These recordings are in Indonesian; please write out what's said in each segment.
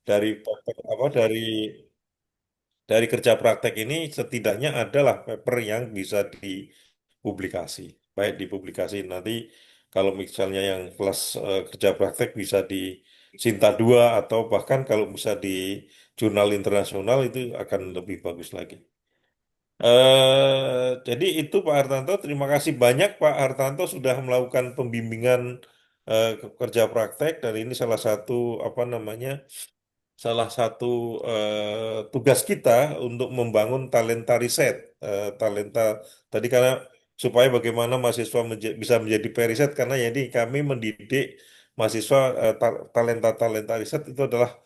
dari apa dari kerja praktek ini setidaknya adalah paper yang bisa dipublikasi. Baik dipublikasi nanti kalau misalnya yang kelas kerja praktek bisa di Sinta 2 atau bahkan kalau bisa di jurnal internasional itu akan lebih bagus lagi. Jadi itu Pak Hartanto, terima kasih banyak Pak Hartanto sudah melakukan pembimbingan kerja praktek dan ini salah satu apa namanya tugas kita untuk membangun talenta riset, talenta tadi karena supaya bagaimana mahasiswa bisa menjadi periset karena jadi kami mendidik mahasiswa talenta-talenta riset itu adalah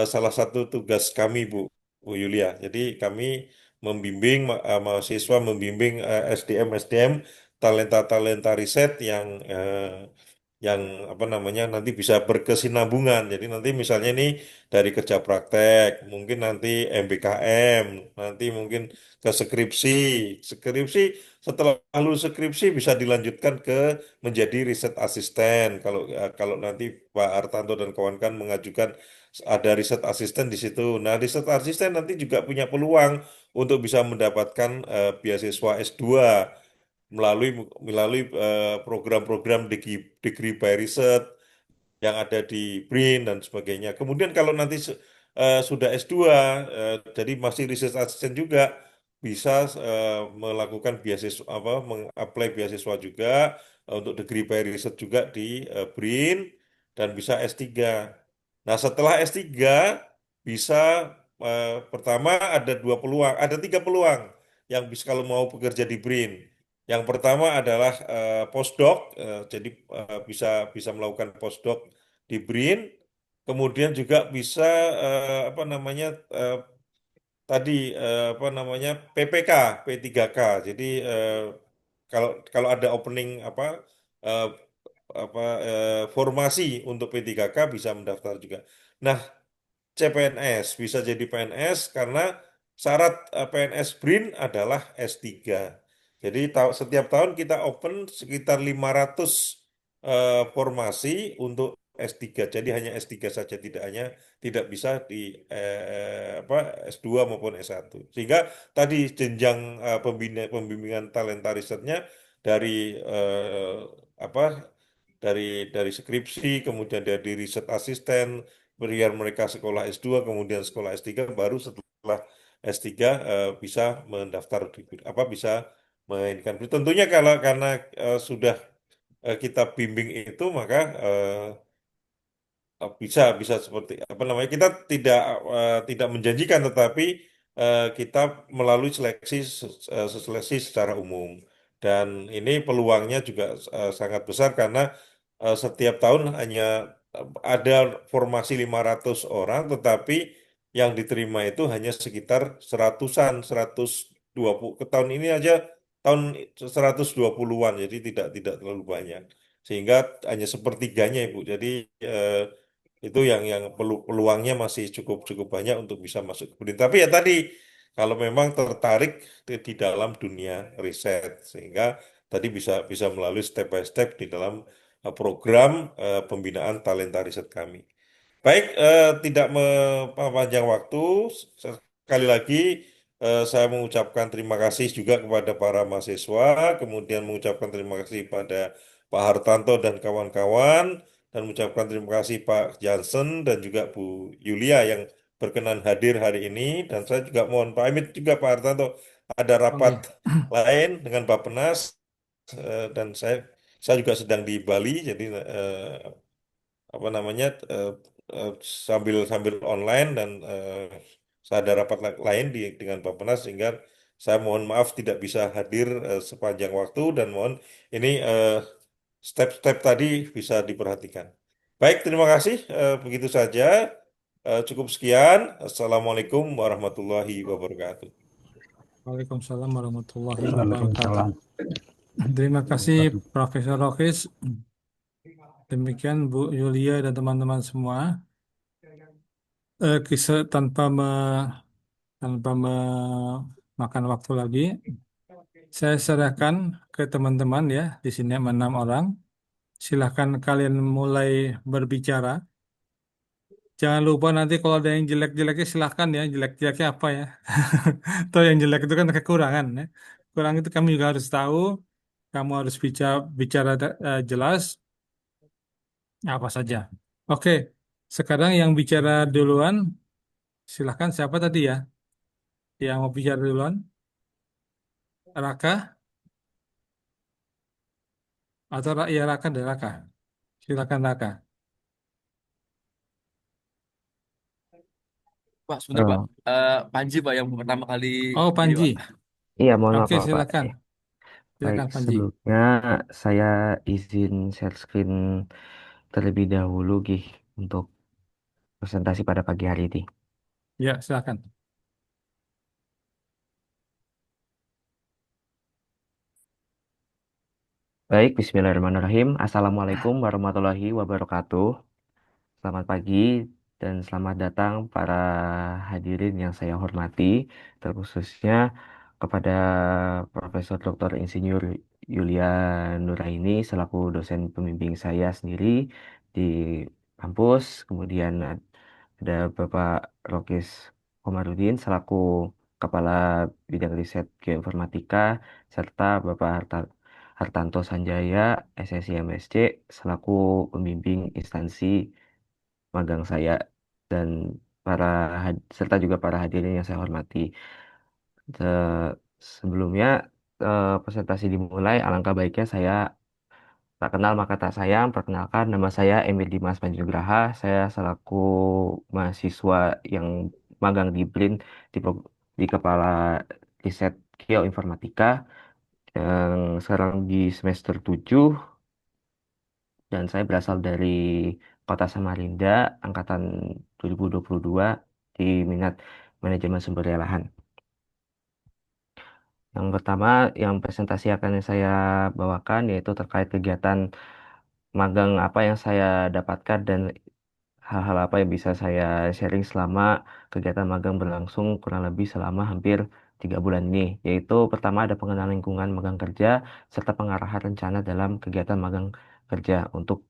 salah satu tugas kami Bu Yulia. Jadi kami membimbing mahasiswa membimbing SDM talenta-talenta riset yang apa namanya nanti bisa berkesinambungan. Jadi nanti misalnya ini dari kerja praktek, mungkin nanti MBKM, nanti mungkin ke skripsi. Skripsi setelah lulus skripsi bisa dilanjutkan ke menjadi riset asisten. Kalau nanti Pak Artanto dan kawan-kawan mengajukan ada riset asisten di situ. Nah, riset asisten nanti juga punya peluang untuk bisa mendapatkan beasiswa S2 melalui melalui program-program degree by research yang ada di BRIN dan sebagainya. Kemudian kalau nanti sudah S2, jadi masih research assistant juga bisa melakukan beasiswa apa mengapply beasiswa juga untuk degree by research juga di BRIN dan bisa S3. Nah, setelah S3 bisa pertama ada dua peluang, ada tiga peluang yang bisa kalau mau bekerja di BRIN. Yang pertama adalah postdoc, jadi bisa bisa melakukan postdoc di BRIN, kemudian juga bisa apa namanya tadi apa namanya PPK, P3K. Jadi kalau kalau ada opening eh, formasi untuk P3K bisa mendaftar juga. Nah, CPNS bisa jadi PNS karena syarat PNS BRIN adalah S3. Jadi setiap tahun kita open sekitar 500 formasi untuk S3. Jadi hanya S3 saja tidak bisa di apa S2 maupun S1. Sehingga tadi jenjang pembimbingan talenta risetnya dari apa dari dari skripsi kemudian dari riset asisten biar mereka sekolah S2 kemudian sekolah S3 baru setelah S3 bisa mendaftar bisa mainkan. Tentunya kalau karena sudah kita bimbing itu maka bisa bisa seperti apa namanya kita tidak menjanjikan tetapi kita melalui seleksi secara umum dan ini peluangnya juga sangat besar karena setiap tahun hanya ada formasi 500 orang tetapi yang diterima itu hanya sekitar seratusan 120 ke tahun ini aja tahun 120-an jadi tidak terlalu banyak sehingga hanya sepertiganya Ibu jadi eh, itu yang peluangnya masih cukup cukup banyak untuk bisa masuk ke BRIN. Tapi ya tadi kalau memang tertarik di dalam dunia riset sehingga tadi bisa bisa melalui step by step di dalam program pembinaan talenta riset kami. Baik, tidak mempanjang waktu. Sekali lagi saya mengucapkan terima kasih juga kepada para mahasiswa, kemudian mengucapkan terima kasih pada Pak Hartanto dan kawan-kawan, dan mengucapkan terima kasih Pak Jansen dan juga Bu Yulia yang berkenan hadir hari ini. Dan saya juga mohon pamit juga Pak Hartanto, ada rapat Oke. lain dengan Bappenas dan saya juga sedang di Bali, jadi apa namanya eh, sambil sambil online dan saya ada rapat lain dengan Bappenas sehingga saya mohon maaf tidak bisa hadir sepanjang waktu dan mohon ini step-step tadi bisa diperhatikan. Baik, terima kasih. Begitu saja. Cukup sekian. Assalamualaikum warahmatullahi wabarakatuh. Waalaikumsalam warahmatullahi wabarakatuh. Waalaikumsalam. Terima kasih Profesor Rokis. Demikian Bu Yulia dan teman-teman semua. Kisah tanpa memakan waktu lagi, saya serahkan ke teman-teman ya. Di sini ada 6 orang. Silahkan kalian mulai berbicara. Jangan lupa nanti kalau ada yang jelek-jeleknya silahkan ya. Jelek-jeleknya apa ya? Atau yang jelek itu kan kekurangan ya. Kurang itu kami juga harus tahu. Kamu harus bicara jelas apa saja. Oke, sekarang yang bicara duluan, silahkan siapa tadi ya? Yang mau bicara duluan? Raka atau ya Raka dan Raka? Silakan Raka. Pak, sebentar Pak. Oh, Panji Pak yang pertama kali Oh, ini Pak. Panji. iya, mohon maaf Oke, Pak. silakan. Baik, Silakan Panji. sebelumnya saya izin share screen terlebih dahulu, Gih, untuk presentasi pada pagi hari ini. Ya, silakan. Baik, Bismillahirrahmanirrahim. Assalamualaikum warahmatullahi wabarakatuh. Selamat pagi dan selamat datang para hadirin yang saya hormati, terkhususnya kepada Profesor Dr. Insinyur Yulia Nuraini selaku dosen pembimbing saya sendiri di kampus. Kemudian ada Bapak Rokis Komarudin selaku Kepala Bidang Riset Geoinformatika serta Bapak Hartanto Sanjaya, SSI MSC, selaku pembimbing instansi magang saya dan serta juga para hadirin yang saya hormati. Sebelumnya presentasi dimulai, alangkah baiknya saya tak kenal maka tak sayang. Perkenalkan, nama saya Emil Dimas Panjainugraha. Saya selaku mahasiswa yang magang di BRIN di Kepala Riset Geoinformatika yang sekarang di semester 7 dan saya berasal dari Kota Samarinda, angkatan 2022 di minat manajemen sumber daya lahan. Yang pertama, yang presentasi akan saya bawakan yaitu terkait kegiatan magang apa yang saya dapatkan dan hal-hal apa yang bisa saya sharing selama kegiatan magang berlangsung kurang lebih selama hampir 3 bulan ini. Yaitu pertama ada pengenalan lingkungan magang kerja serta pengarahan rencana dalam kegiatan magang kerja untuk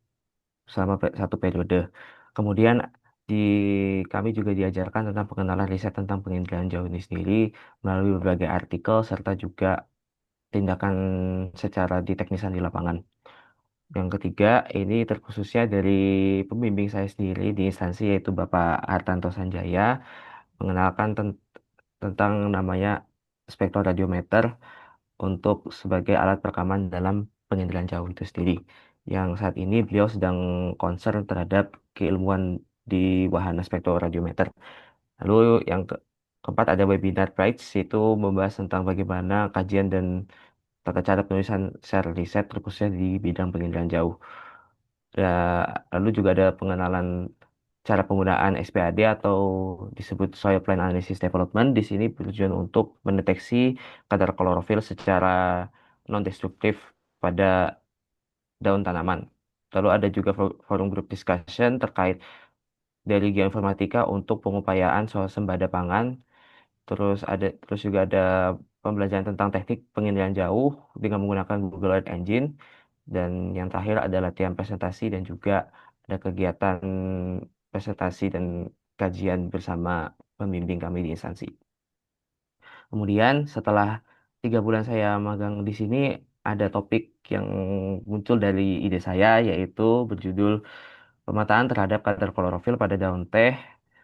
selama satu periode. Kemudian di kami juga diajarkan tentang pengenalan riset tentang penginderaan jauh ini sendiri melalui berbagai artikel serta juga tindakan secara di teknisan di lapangan. Yang ketiga, ini terkhususnya dari pembimbing saya sendiri di instansi yaitu Bapak Hartanto Sanjaya mengenalkan tentang namanya spektroradiometer untuk sebagai alat perekaman dalam penginderaan jauh itu sendiri. Yang saat ini beliau sedang concern terhadap keilmuan di wahana spektroradiometer. Lalu yang keempat ada webinar Prides, itu membahas tentang bagaimana kajian dan tata cara penulisan share riset terkhususnya di bidang penginderaan jauh. Ya, lalu juga ada pengenalan cara penggunaan SPAD atau disebut Soil Plant Analysis Development. Di sini bertujuan untuk mendeteksi kadar klorofil secara non-destruktif pada daun tanaman. Lalu ada juga forum group discussion terkait dari geoinformatika untuk pengupayaan swasembada pangan. Terus juga ada pembelajaran tentang teknik pengendalian jauh dengan menggunakan Google Earth Engine. Dan yang terakhir ada latihan presentasi dan juga ada kegiatan presentasi dan kajian bersama pembimbing kami di instansi. Kemudian setelah 3 bulan saya magang di sini, ada topik yang muncul dari ide saya yaitu berjudul pemetaan terhadap kadar klorofil pada daun teh,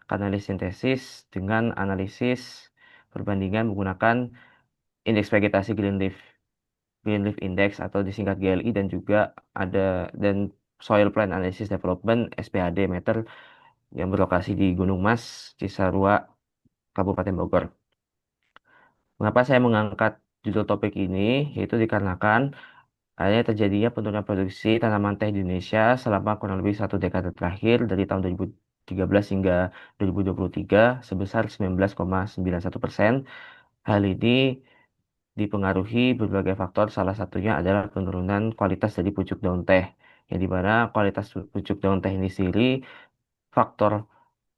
katalis sintesis dengan analisis perbandingan menggunakan indeks vegetasi Greenleaf Index atau disingkat GLI dan juga ada dan Soil Plant Analysis Development SPAD meter yang berlokasi di Gunung Mas, Cisarua, Kabupaten Bogor. Mengapa saya mengangkat judul topik ini? Yaitu dikarenakan adanya terjadinya penurunan produksi tanaman teh di Indonesia selama kurang lebih 1 dekade terakhir dari tahun 2013 hingga 2023 sebesar 19,91%. Hal ini dipengaruhi berbagai faktor, salah satunya adalah penurunan kualitas dari pucuk daun teh, yang dimana kualitas pucuk daun teh ini sendiri, faktor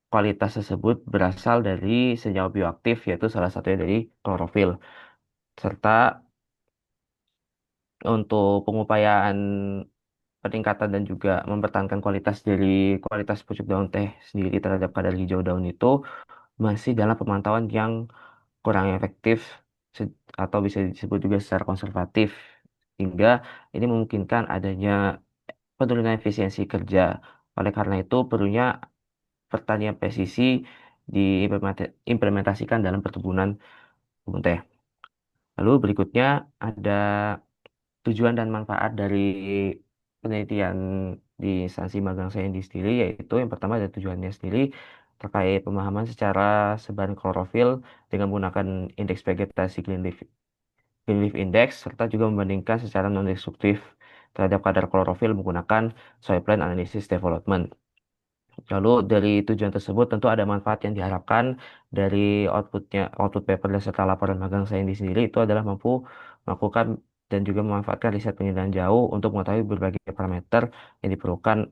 kualitas tersebut berasal dari senyawa bioaktif, yaitu salah satunya dari klorofil, serta untuk pengupayaan peningkatan dan juga mempertahankan kualitas dari kualitas pucuk daun teh sendiri terhadap kadar hijau daun itu masih dalam pemantauan yang kurang efektif atau bisa disebut juga secara konservatif, hingga ini memungkinkan adanya penurunan efisiensi kerja. Oleh karena itu perlunya pertanian presisi diimplementasikan dalam perkebunan kebun teh. Lalu berikutnya ada tujuan dan manfaat dari penelitian di instansi magang saya di sendiri, yaitu yang pertama ada tujuannya sendiri terkait pemahaman secara sebaran klorofil dengan menggunakan indeks vegetasi Green Leaf Index, serta juga membandingkan secara non-destruktif terhadap kadar klorofil menggunakan soil plant analysis development. Lalu dari tujuan tersebut tentu ada manfaat yang diharapkan dari output paper dan serta laporan magang saya ini sendiri itu adalah mampu melakukan dan juga memanfaatkan riset penelitian jauh untuk mengetahui berbagai parameter yang diperlukan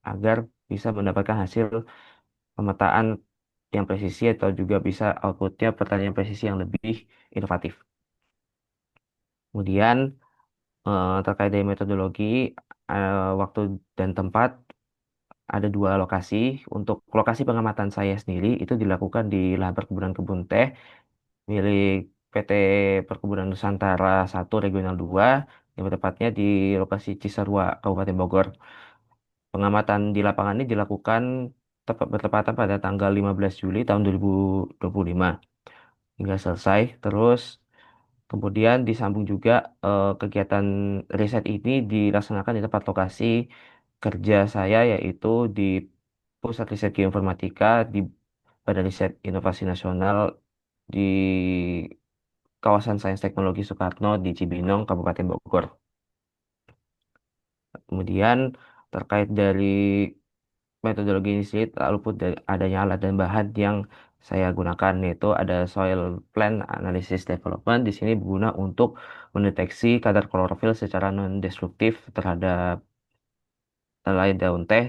agar bisa mendapatkan hasil pemetaan yang presisi atau juga bisa outputnya pertanian presisi yang lebih inovatif. Kemudian terkait dari metodologi, waktu dan tempat ada dua lokasi. Untuk lokasi pengamatan saya sendiri itu dilakukan di lahan perkebunan kebun teh milik PT Perkebunan Nusantara 1 Regional 2 yang tepatnya di lokasi Cisarua, Kabupaten Bogor. Pengamatan di lapangan ini dilakukan bertepatan pada tanggal 15 Juli tahun 2025 hingga selesai. Terus kemudian disambung juga kegiatan riset ini dilaksanakan di tempat lokasi kerja saya, yaitu di Pusat Riset Geoinformatika di Badan Riset Inovasi Nasional di kawasan Sains Teknologi Soekarno di Cibinong, Kabupaten Bogor. Kemudian terkait dari metodologi ini sendiri tak luput dari adanya alat dan bahan yang saya gunakan, yaitu ada soil plant analysis development. Di sini berguna untuk mendeteksi kadar klorofil secara non-destruktif terhadap helai daun teh.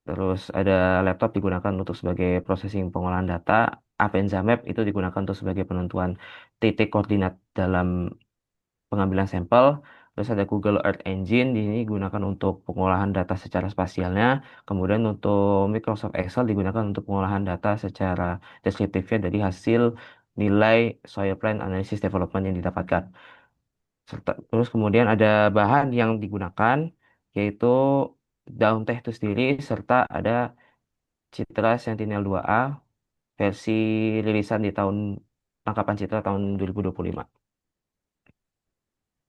Terus ada laptop digunakan untuk sebagai processing pengolahan data. Avenza Map itu digunakan untuk sebagai penentuan titik koordinat dalam pengambilan sampel. Terus ada Google Earth Engine, di sini digunakan untuk pengolahan data secara spasialnya. Kemudian untuk Microsoft Excel digunakan untuk pengolahan data secara deskriptifnya dari hasil nilai soil plant analysis development yang didapatkan. Terus kemudian ada bahan yang digunakan, yaitu daun teh itu sendiri, serta ada Citra Sentinel 2A versi rilisan di tahun tangkapan Citra tahun 2025.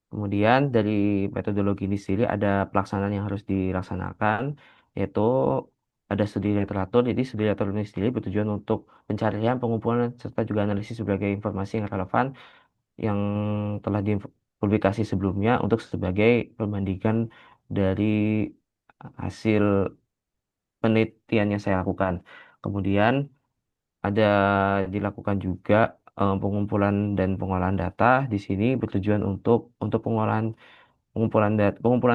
Kemudian dari metodologi ini sendiri ada pelaksanaan yang harus dilaksanakan, yaitu ada studi literatur. Jadi studi literatur ini sendiri bertujuan untuk pencarian, pengumpulan, serta juga analisis berbagai informasi yang relevan yang telah dipublikasi sebelumnya untuk sebagai perbandingan dari hasil penelitian yang saya lakukan. Kemudian ada dilakukan juga pengumpulan dan pengolahan data. Di sini bertujuan untuk pengumpulan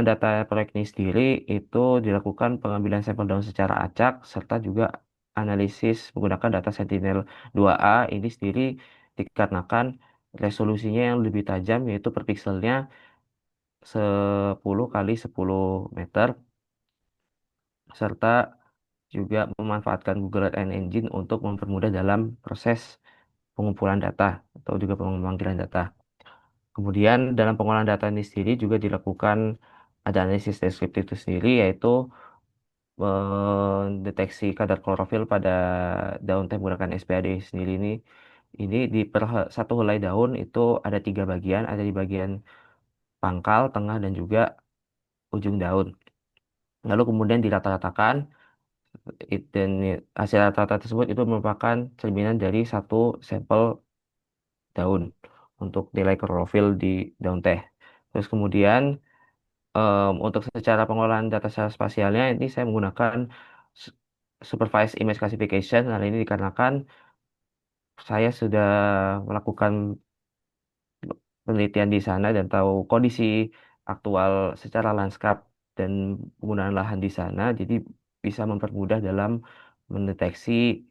data proyek ini sendiri itu dilakukan pengambilan sampel daun secara acak serta juga analisis menggunakan data Sentinel-2A ini sendiri dikarenakan resolusinya yang lebih tajam, yaitu per pikselnya 10 kali 10 meter, serta juga memanfaatkan Google Earth Engine untuk mempermudah dalam proses pengumpulan data atau juga pemanggilan data. Kemudian dalam pengolahan data ini sendiri juga dilakukan ada analisis deskriptif itu sendiri, yaitu mendeteksi kadar klorofil pada daun teh menggunakan SPAD sendiri ini. Ini di satu helai daun itu ada tiga bagian, ada di bagian pangkal, tengah, dan juga ujung daun. Lalu kemudian dirata-ratakan, dan hasil rata-rata tersebut itu merupakan cerminan dari satu sampel daun untuk nilai klorofil di daun teh. Terus kemudian untuk secara pengolahan data secara spasialnya ini saya menggunakan su- supervised image classification. Hal ini dikarenakan saya sudah melakukan penelitian di sana dan tahu kondisi aktual secara lanskap dan penggunaan lahan di sana, jadi bisa mempermudah dalam mendeteksi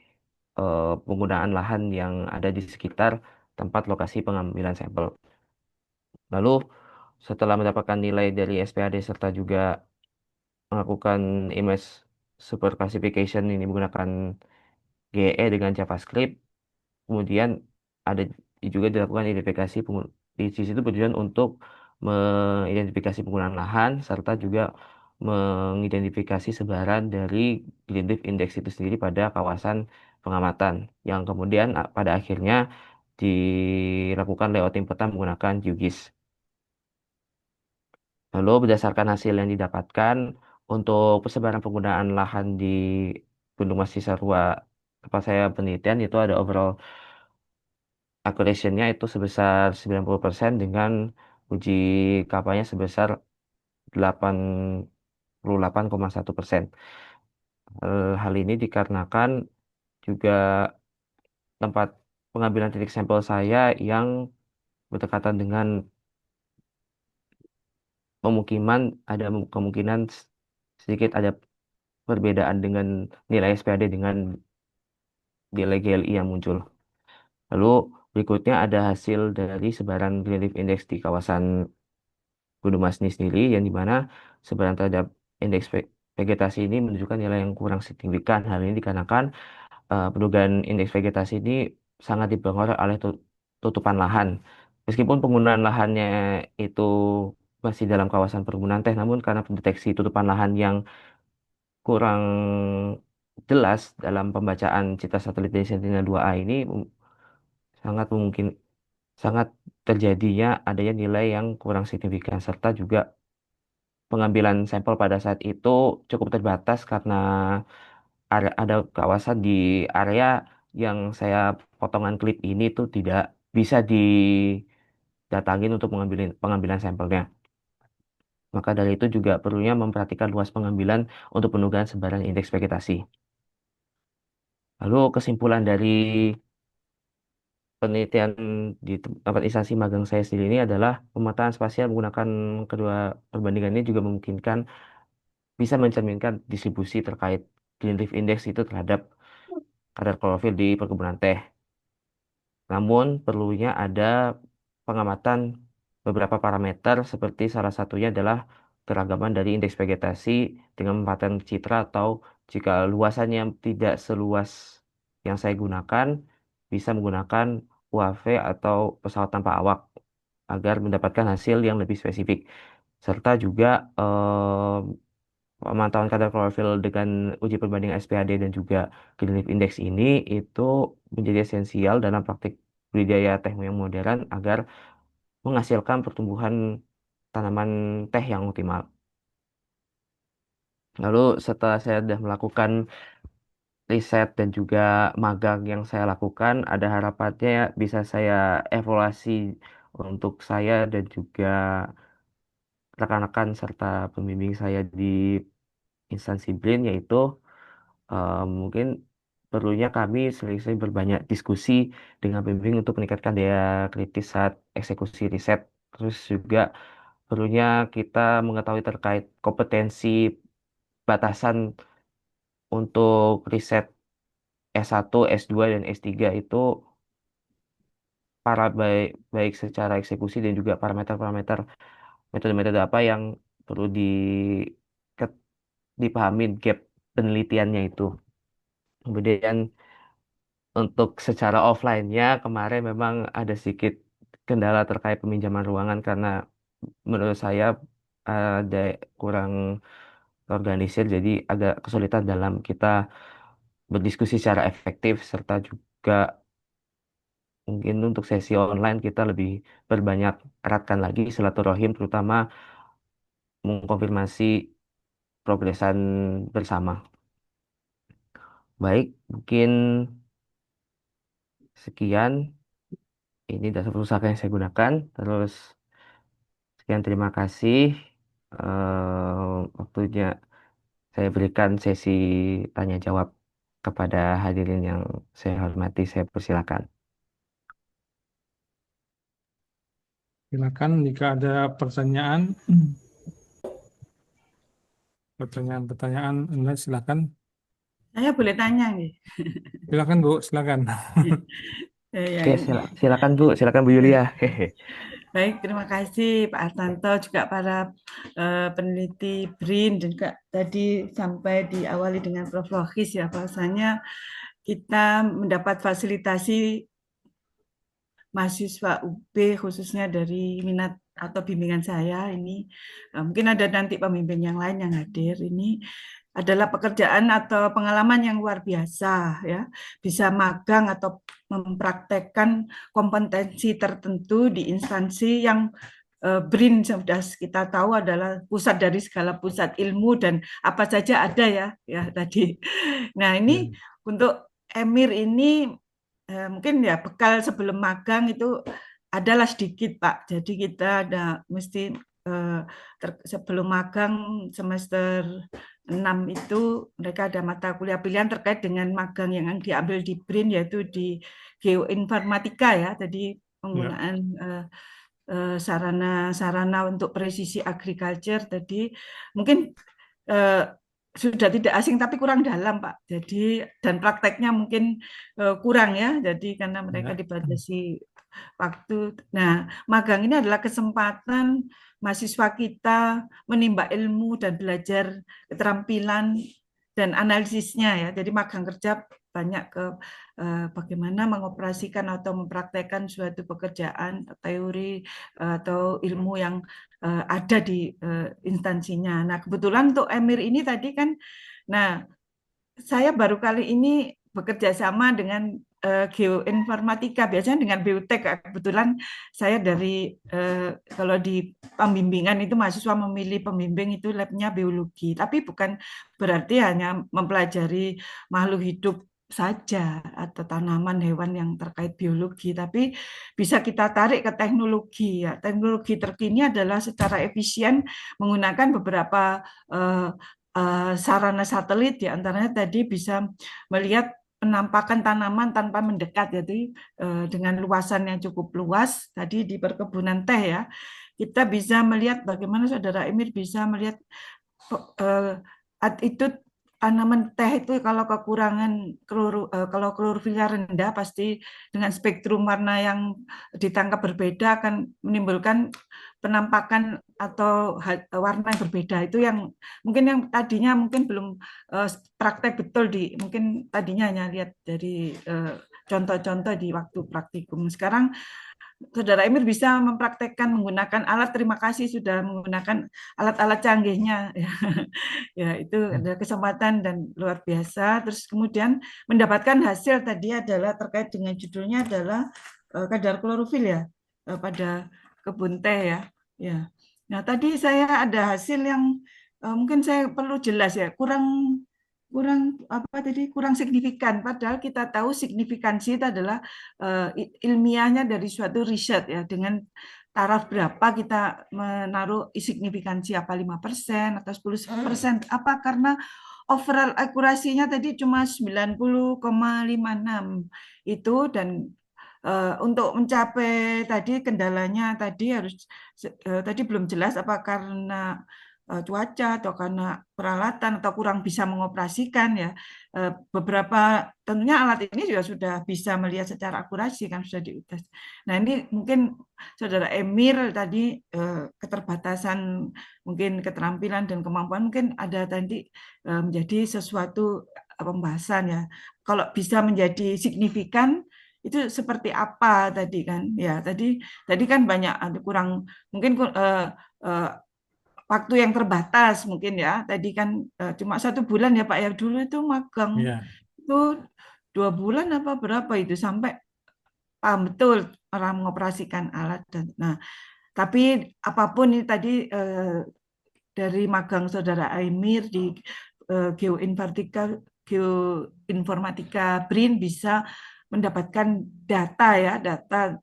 penggunaan lahan yang ada di sekitar tempat lokasi pengambilan sampel. Lalu setelah mendapatkan nilai dari SPAD serta juga melakukan image super classification ini menggunakan GE dengan JavaScript. Kemudian ada juga dilakukan identifikasi di sisi itu bertujuan untuk mengidentifikasi penggunaan lahan serta juga mengidentifikasi sebaran dari Greenleaf Index itu sendiri pada kawasan pengamatan yang kemudian pada akhirnya dilakukan layouting peta menggunakan QGIS. Lalu berdasarkan hasil yang didapatkan untuk persebaran penggunaan lahan di Gunung Mas Cisarua tempat saya penelitian itu ada overall accuracy-nya itu sebesar 90% dengan uji kapanya sebesar 88,1%. Hal ini dikarenakan juga tempat pengambilan titik sampel saya yang berdekatan dengan pemukiman, ada kemungkinan sedikit ada perbedaan dengan nilai SPAD dengan nilai GLI yang muncul. Lalu berikutnya ada hasil dari sebaran Greenleaf Index di kawasan Gunung Mas ini sendiri, yang dimana sebaran terhadap indeks vegetasi ini menunjukkan nilai yang kurang signifikan. Hal ini dikarenakan penurunan indeks vegetasi ini sangat dipengaruhi oleh tutupan lahan. Meskipun penggunaan lahannya itu masih dalam kawasan perkebunan teh, namun karena deteksi tutupan lahan yang kurang jelas dalam pembacaan citra satelit dari Sentinel-2A ini sangat mungkin sangat terjadinya adanya nilai yang kurang signifikan serta juga pengambilan sampel pada saat itu cukup terbatas karena ada kawasan di area yang saya potongan klip ini tuh tidak bisa didatangin untuk pengambilan sampelnya. Maka dari itu juga perlunya memperhatikan luas pengambilan untuk penugasan sebaran indeks vegetasi. Lalu kesimpulan dari penelitian di tempat instansi magang saya sendiri ini adalah pemetaan spasial menggunakan kedua perbandingan ini juga memungkinkan bisa mencerminkan distribusi terkait Greenleaf Index itu terhadap kadar klorofil di perkebunan teh. Namun perlunya ada pengamatan beberapa parameter seperti salah satunya adalah keragaman dari indeks vegetasi dengan memanfaatkan citra atau jika luasannya tidak seluas yang saya gunakan, bisa menggunakan UAV atau pesawat tanpa awak agar mendapatkan hasil yang lebih spesifik. Serta juga pemantauan kadar klorofil dengan uji perbandingan SPAD dan juga Greenleaf Index ini itu menjadi esensial dalam praktik budidaya teh yang modern agar menghasilkan pertumbuhan tanaman teh yang optimal. Lalu setelah saya sudah melakukan riset dan juga magang yang saya lakukan, ada harapannya bisa saya evaluasi untuk saya dan juga rekan-rekan serta pembimbing saya di instansi BRIN, yaitu mungkin perlunya kami sering-sering berbanyak diskusi dengan pembimbing untuk meningkatkan daya kritis saat eksekusi riset. Terus juga perlunya kita mengetahui terkait kompetensi batasan untuk riset S1, S2, dan S3 itu baik, baik secara eksekusi dan juga parameter-parameter metode-metode apa yang perlu ke- dipahami gap penelitiannya itu. Kemudian untuk secara offline-nya kemarin memang ada sedikit kendala terkait peminjaman ruangan karena menurut saya ada kurang organisir jadi agak kesulitan dalam kita berdiskusi secara efektif serta juga mungkin untuk sesi online kita lebih berbanyak eratkan lagi silaturahim terutama mengkonfirmasi progresan bersama. Baik, mungkin sekian. Ini dasar pusaka yang saya gunakan. Terus sekian terima kasih waktunya saya berikan sesi tanya jawab kepada hadirin yang saya hormati. Saya persilakan. Silakan jika ada pertanyaan, pertanyaan-pertanyaan, Anda silakan. Saya boleh tanya nih. Silakan Bu, silakan. Ya, Oke, silakan Bu, silakan Bu Yulia. Hehe. Baik, terima kasih Pak Artanto, juga para peneliti BRIN, dan juga tadi sampai diawali dengan Prof. Lohis ya, bahwasanya kita mendapat fasilitasi mahasiswa UB khususnya dari minat atau bimbingan saya ini, mungkin ada nanti pembimbing yang lain yang hadir, ini adalah pekerjaan atau pengalaman yang luar biasa ya, bisa magang atau mempraktekkan kompetensi tertentu di instansi yang BRIN sudah kita tahu adalah pusat dari segala pusat ilmu dan apa saja ada ya tadi. Nah, ini untuk Emir ini mungkin ya bekal sebelum magang itu adalah sedikit Pak. Jadi kita ada mesti sebelum magang semester 6 itu mereka ada mata kuliah pilihan terkait dengan magang yang diambil di BRIN, yaitu di geoinformatika ya. Tadi penggunaan sarana-sarana untuk presisi agriculture tadi mungkin sudah tidak asing tapi kurang dalam Pak. Jadi dan prakteknya mungkin kurang ya. Jadi karena mereka dibatasi waktu. Nah, magang ini adalah kesempatan mahasiswa kita menimba ilmu dan belajar keterampilan dan analisisnya ya. Jadi magang kerja banyak ke bagaimana mengoperasikan atau mempraktekkan suatu pekerjaan, teori atau ilmu yang ada di instansinya. Nah, kebetulan untuk Emir ini tadi kan, nah saya baru kali ini bekerja sama dengan geoinformatika, biasanya dengan biotek. Kebetulan saya dari kalau di pembimbingan itu mahasiswa memilih pembimbing itu labnya biologi, tapi bukan berarti hanya mempelajari makhluk hidup saja atau tanaman hewan yang terkait biologi, tapi bisa kita tarik ke teknologi ya. Teknologi terkini adalah secara efisien menggunakan beberapa sarana satelit, diantaranya tadi bisa melihat penampakan tanaman tanpa mendekat, jadi dengan luasan yang cukup luas tadi di perkebunan teh ya, kita bisa melihat bagaimana Saudara Emir bisa melihat itu tanaman teh itu kalau kekurangan kalau klorofilnya rendah pasti dengan spektrum warna yang ditangkap berbeda akan menimbulkan penampakan atau warna yang berbeda. Itu yang mungkin yang tadinya mungkin belum praktek betul mungkin tadinya hanya lihat dari contoh-contoh di waktu praktikum. Sekarang Saudara Emir bisa mempraktekkan menggunakan alat, terima kasih sudah menggunakan alat-alat canggihnya. Ya, itu ada kesempatan dan luar biasa. Terus kemudian mendapatkan hasil tadi adalah terkait dengan judulnya adalah kadar klorofil ya pada kebun teh ya. Ya. Nah, tadi saya ada hasil yang mungkin saya perlu jelas ya, kurang kurang signifikan, padahal kita tahu signifikansi itu adalah ilmiahnya dari suatu riset ya, dengan taraf berapa kita menaruh signifikansi, apa 5% atau 10%, apa karena overall akurasinya tadi cuma 90,56 itu, dan untuk mencapai tadi kendalanya tadi tadi belum jelas apa karena cuaca atau karena peralatan atau kurang bisa mengoperasikan ya. Beberapa tentunya alat ini juga sudah bisa melihat secara akurasi kan, sudah diutas. Nah, ini mungkin Saudara Emir tadi keterbatasan mungkin keterampilan dan kemampuan mungkin ada tadi menjadi sesuatu pembahasan ya. Kalau bisa menjadi signifikan itu seperti apa tadi kan? Ya, tadi kan banyak ada kurang mungkin waktu yang terbatas mungkin ya. Tadi kan cuma 1 bulan ya Pak ya, dulu itu magang itu 2 bulan apa berapa itu sampai paham betul orang mengoperasikan alat. Dan nah, tapi apapun ini tadi dari magang Saudara Emir di geoinformatika BRIN bisa mendapatkan data ya, data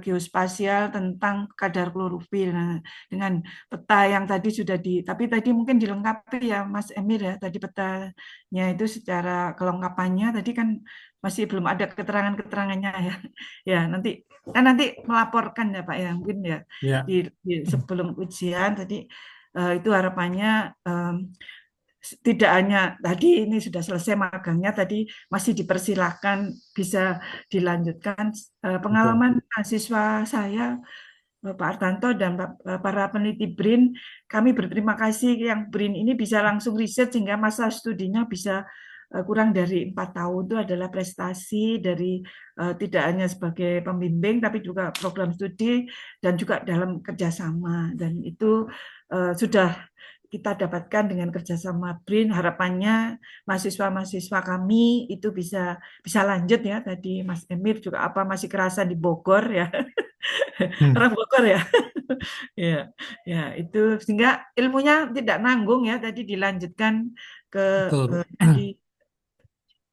geospasial tentang kadar klorofil. Nah, dengan peta yang tadi sudah tapi tadi mungkin dilengkapi ya Mas Emir ya, tadi petanya itu secara kelengkapannya tadi kan masih belum ada keterangan-keterangannya ya. Ya, nanti melaporkan ya Pak ya, mungkin ya sebelum ujian tadi itu harapannya tidak hanya tadi ini sudah selesai magangnya, tadi masih dipersilahkan bisa dilanjutkan. Pengalaman mahasiswa saya Pak Artanto dan para peneliti BRIN. Kami berterima kasih yang BRIN ini bisa langsung riset sehingga masa studinya bisa kurang dari 4 tahun. Itu adalah prestasi dari tidak hanya sebagai pembimbing tapi juga program studi dan juga dalam kerjasama. Dan itu sudah kita dapatkan dengan kerjasama BRIN. Harapannya mahasiswa-mahasiswa kami itu bisa bisa lanjut ya. Tadi Mas Emir juga apa masih kerasa di Bogor ya. Hmm, Orang Bogor ya. Ya, ya itu sehingga ilmunya tidak nanggung ya tadi dilanjutkan ke betul, Bu. tadi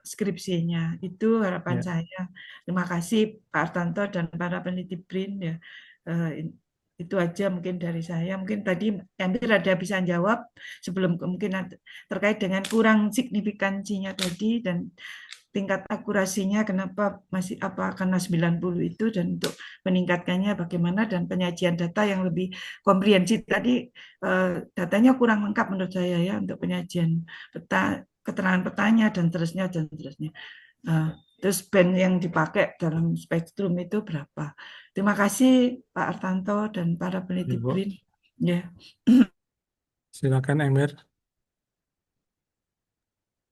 skripsinya. Itu harapan Ya, saya. Terima kasih Pak Artanto dan para peneliti BRIN ya. Eh, itu aja mungkin dari saya. Mungkin tadi Emir ada bisa jawab sebelum kemungkinan terkait dengan kurang signifikansinya tadi dan tingkat akurasinya kenapa masih apa karena 90 itu dan untuk meningkatkannya bagaimana dan penyajian data yang lebih komprehensif tadi datanya kurang lengkap menurut saya ya untuk penyajian peta keterangan petanya dan seterusnya dan seterusnya. Terus band yang dipakai dalam spektrum itu berapa? Terima kasih Pak Artanto dan para peneliti ya, Bu. BRIN. Ya. Silakan Emir.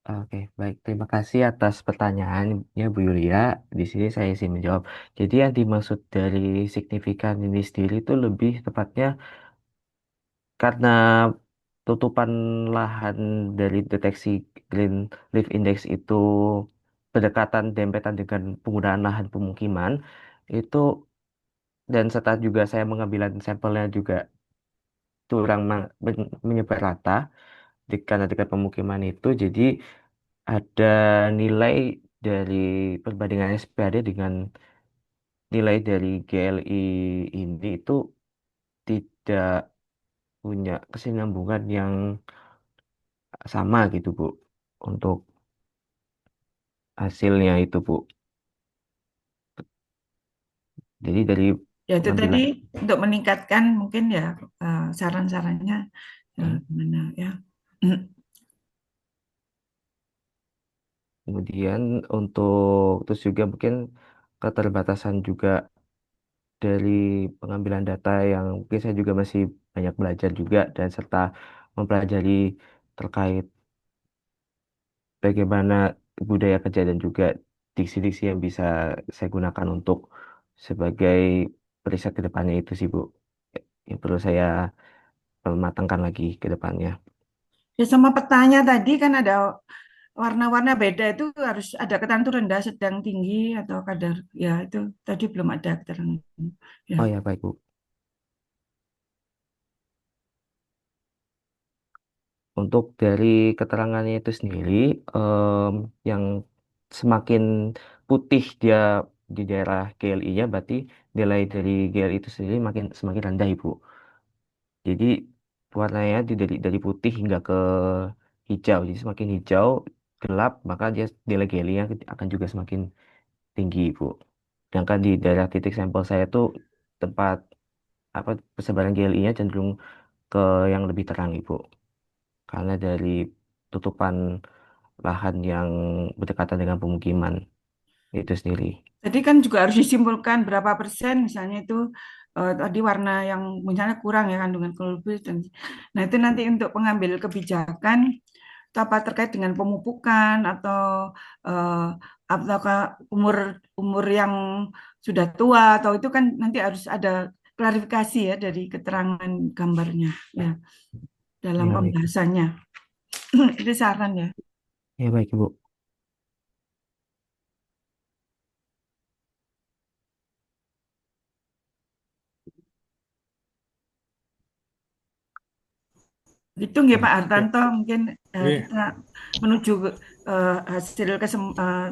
Oke, baik. Terima kasih atas pertanyaannya, Bu Yulia. Di sini saya isi menjawab. Jadi yang dimaksud dari signifikan ini sendiri itu lebih tepatnya karena tutupan lahan dari deteksi Green Leaf Index itu berdekatan dempetan dengan penggunaan lahan pemukiman itu dan serta juga saya mengambil sampelnya juga kurang menyebar rata karena dekat pemukiman itu jadi ada nilai dari perbandingan SPAD dengan nilai dari GLI ini itu tidak punya kesinambungan yang sama gitu Bu untuk hasilnya itu Bu. Jadi dari Ya itu tadi pengambilan untuk meningkatkan mungkin ya saran-sarannya hmm, gimana ya. kemudian untuk terus juga mungkin keterbatasan juga dari pengambilan data yang mungkin saya juga masih banyak belajar juga dan serta mempelajari terkait bagaimana budaya kerja dan juga diksi-diksi yang bisa saya gunakan untuk sebagai periset ke depannya itu sih Bu. Yang perlu saya matangkan lagi ke depannya. Ya sama petanya tadi kan ada warna-warna beda itu harus ada ketentu rendah, sedang, tinggi atau kadar ya itu tadi belum ada keterangan. Ya. Oh ya baik Bu. Untuk dari keterangannya itu sendiri, yang semakin putih dia di daerah GLI-nya, berarti nilai dari GLI itu sendiri semakin rendah, Ibu. Jadi warnanya dari putih hingga ke hijau. Jadi semakin hijau, gelap, maka dia nilai GLI-nya akan juga semakin tinggi, Ibu. Sedangkan di daerah titik sampel saya tuh tempat apa persebaran GLI-nya cenderung ke yang lebih terang, Ibu. Karena dari tutupan lahan yang berdekatan dengan pemukiman itu sendiri. Jadi kan juga harus disimpulkan berapa persen misalnya itu tadi warna yang misalnya kurang ya kandungan klorofil dan nah itu nanti untuk pengambil kebijakan itu apa terkait dengan pemupukan atau eh, apakah umur umur yang sudah tua atau itu kan nanti harus ada klarifikasi ya dari keterangan gambarnya ya dalam Ya baik, pembahasannya. Itu saran ya. ya baik Ibu. Itu nggih Pak Ya, Hartanto mungkin oke. kita menuju hasil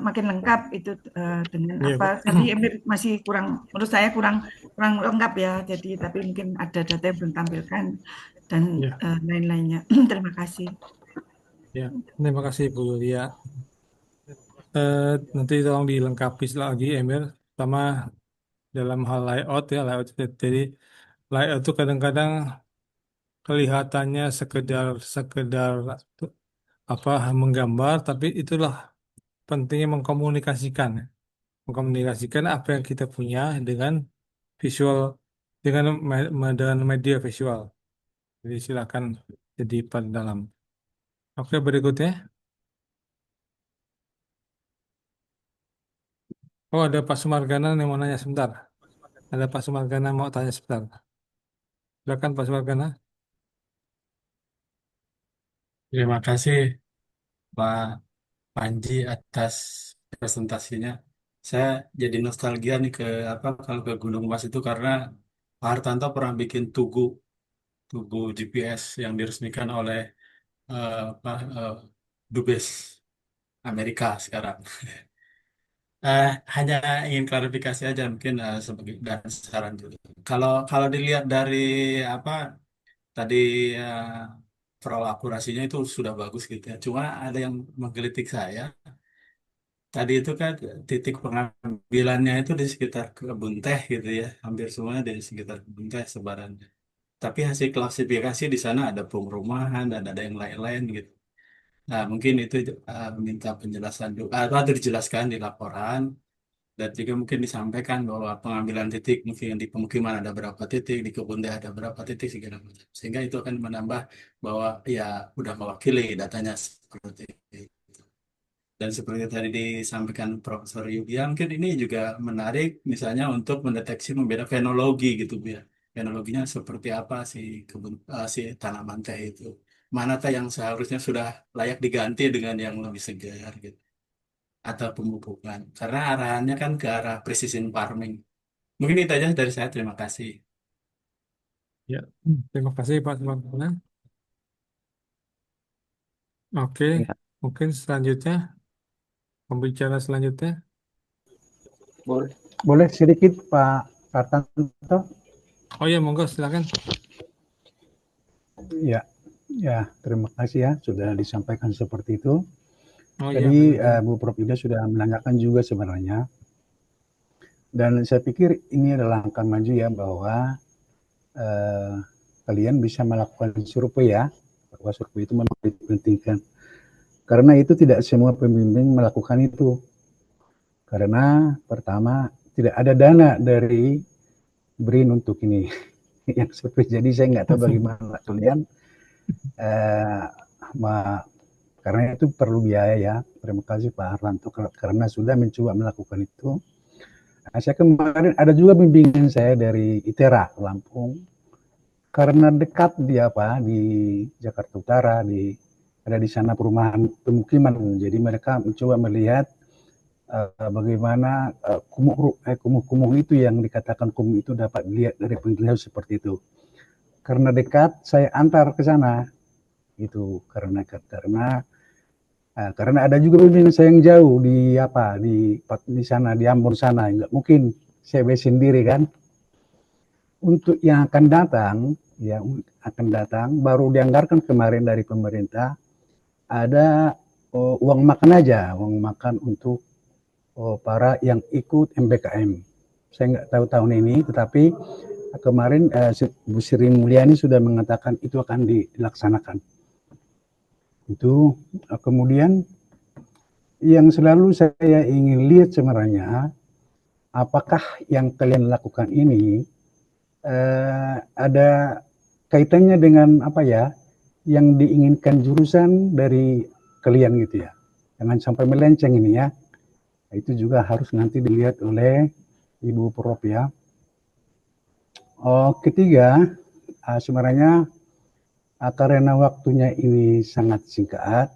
makin lengkap itu dengan Iya, apa Bu. tadi Emir masih kurang menurut saya kurang kurang lengkap ya. Jadi tapi mungkin ada data yang belum tampilkan dan Ya, lain-lainnya. Terima kasih. ya. Terima kasih Bu Yulia. Eh, Nanti tolong dilengkapi lagi Emir, sama dalam hal layout ya layout. Jadi layout itu kadang-kadang kelihatannya sekedar sekedar apa menggambar, tapi itulah pentingnya mengkomunikasikan, ya. Mengkomunikasikan apa yang kita punya dengan visual dengan media visual. Jadi silakan jadi dalam. Oke, berikutnya. Oh, ada Pak Sumargana yang mau nanya sebentar. Ada Pak Sumargana mau tanya sebentar. Silakan Pak Sumargana. Terima kasih Pak Panji atas presentasinya. Saya jadi nostalgia nih ke apa kalau ke Gunung Mas itu karena Pak Hartanto pernah bikin tugu GPS yang diresmikan oleh apa Dubes Amerika sekarang. Hanya ingin klarifikasi aja mungkin sebagai dan saran juga. Kalau kalau dilihat dari apa tadi eh, perolah akurasinya itu sudah bagus gitu ya. Cuma ada yang menggelitik saya. Tadi itu kan titik pengambilannya itu di sekitar Kebun Teh gitu ya. Hampir semuanya di sekitar Kebun Teh sebarannya. Tapi hasil klasifikasi di sana ada perumahan dan ada yang lain-lain gitu. Nah, mungkin itu minta penjelasan juga, atau dijelaskan di laporan dan juga mungkin disampaikan bahwa pengambilan titik mungkin di pemukiman ada berapa titik, di kebun teh ada berapa titik segala macam. Sehingga itu akan menambah bahwa ya udah mewakili datanya seperti itu. Dan seperti tadi disampaikan Profesor Yudhya, mungkin ini juga menarik misalnya untuk mendeteksi membeda fenologi gitu Bu ya. Fenologinya seperti apa si tanaman teh itu. Mana teh yang seharusnya sudah layak diganti dengan yang lebih segar gitu. Atau pemupukan. Karena arahannya kan ke arah precision farming. Mungkin itu aja dari saya. Terima kasih. Ya, terima kasih Pak Sumargana. Oke, Ya, mungkin selanjutnya, pembicara selanjutnya. Boleh. Boleh sedikit Pak Hartanto? Oh ya, monggo silakan. Ya, ya terima kasih ya sudah disampaikan seperti itu. Oh ya, Tadi benar. Bu Prof Ida sudah menanyakan juga sebenarnya. Dan saya pikir ini adalah langkah maju ya bahwa eh, kalian bisa melakukan survei ya. Bahwa survei itu memang dipentingkan. Karena itu tidak semua pembimbing melakukan itu. Karena pertama tidak ada dana dari BRIN untuk ini yang survei. Jadi saya nggak tahu bagaimana kalian eh, karena itu perlu biaya ya. Terima kasih Pak Hartanto karena sudah mencoba melakukan itu. Nah, saya kemarin ada juga bimbingan saya dari ITERA Lampung karena dekat di apa di Jakarta Utara ada di sana perumahan pemukiman. Jadi mereka mencoba melihat bagaimana kumuh-kumuh itu yang dikatakan kumuh itu dapat dilihat dari penglihatan seperti itu. Karena dekat saya antar ke sana itu karena ada juga bimbingan saya yang jauh di sana di Ambon sana nggak mungkin saya sendiri kan. Untuk yang akan datang baru dianggarkan kemarin dari pemerintah ada uang makan untuk para yang ikut MBKM. Saya nggak tahu tahun ini, tetapi kemarin Bu Sri Mulyani sudah mengatakan itu akan dilaksanakan. Itu kemudian yang selalu saya ingin lihat sebenarnya, apakah yang kalian lakukan ini ada kaitannya dengan apa ya, yang diinginkan jurusan dari kalian gitu ya. Jangan sampai melenceng ini ya. Itu juga harus nanti dilihat oleh Ibu Prof ya. Ketiga, sebenarnya karena waktunya ini sangat singkat,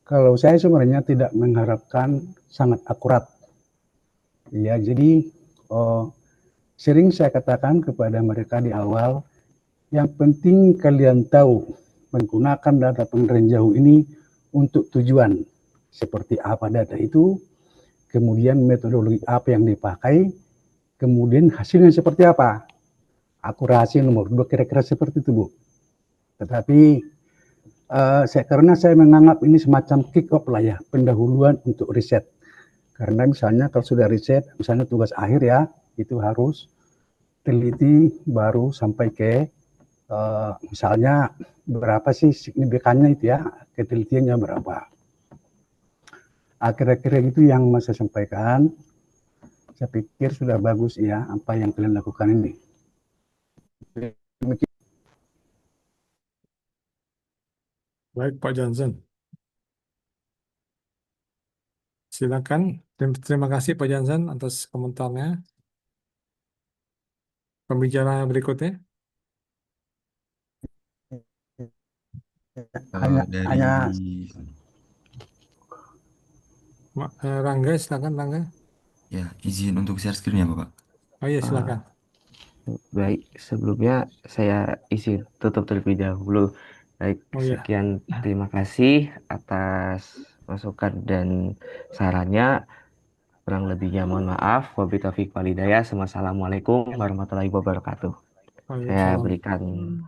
kalau saya sebenarnya tidak mengharapkan sangat akurat. Ya, jadi sering saya katakan kepada mereka di awal, yang penting kalian tahu menggunakan data pengendalian jauh ini untuk tujuan seperti apa data itu, kemudian metodologi apa yang dipakai, kemudian hasilnya seperti apa. Akurasi nomor 2 kira-kira seperti itu, Bu. Tetapi karena saya menganggap ini semacam kick off lah ya, pendahuluan untuk riset. Karena misalnya kalau sudah riset, misalnya tugas akhir ya, itu harus teliti baru sampai ke misalnya berapa sih signifikannya itu ya, ketelitiannya berapa. Kira-kira itu yang mau saya sampaikan. Saya pikir sudah bagus ya apa yang kalian lakukan ini. Demikian. Baik, Pak Johnson. Silakan. Terima kasih Pak Johnson atas komentarnya. Pembicara berikutnya, hanya Dari hanya Rangga, silakan Rangga. ya izin untuk share screen ya Bapak. Oh iya, silakan. Eh, Baik, sebelumnya saya izin tutup terlebih dahulu. Baik, Oh iya, sekian terima kasih atas masukan dan sarannya. Kurang lebihnya mohon maaf. Wabillahi taufiq walhidayah. Wassalamualaikum warahmatullahi wabarakatuh. Saya Waalaikumsalam. berikan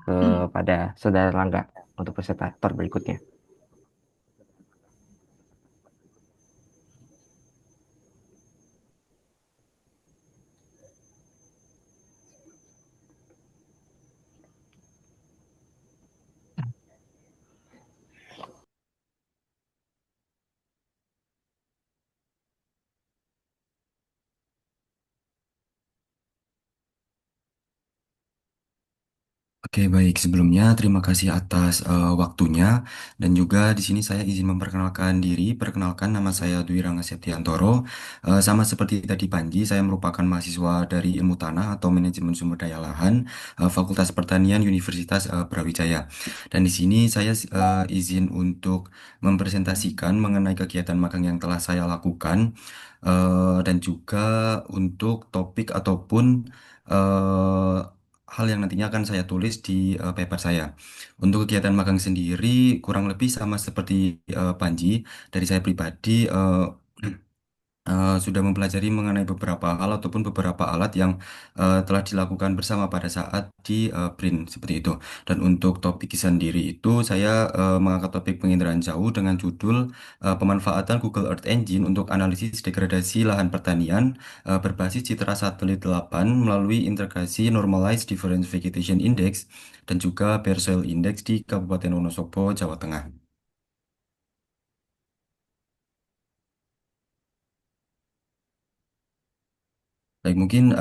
kepada Saudara Langga untuk presentator berikutnya. Oke, baik. Sebelumnya terima kasih atas waktunya dan juga di sini saya izin memperkenalkan diri. Perkenalkan nama saya Dwi Rangga Septiantoro. Sama seperti tadi Panji, saya merupakan mahasiswa dari Ilmu Tanah atau Manajemen Sumber Daya Lahan, Fakultas Pertanian Universitas Brawijaya. Dan di sini saya izin untuk mempresentasikan mengenai kegiatan magang yang telah saya lakukan dan juga untuk topik ataupun eh, hal yang nantinya akan saya tulis di paper saya. Untuk kegiatan magang sendiri kurang lebih sama seperti Panji. Dari saya pribadi sudah mempelajari mengenai beberapa hal ataupun beberapa alat yang telah dilakukan bersama pada saat di BRIN seperti itu. Dan untuk topik sendiri itu saya mengangkat topik penginderaan jauh dengan judul pemanfaatan Google Earth Engine untuk analisis degradasi lahan pertanian berbasis citra satelit 8 melalui integrasi Normalized Difference Vegetation Index dan juga Bare Soil Index di Kabupaten Wonosobo, Jawa Tengah. Baik, mungkin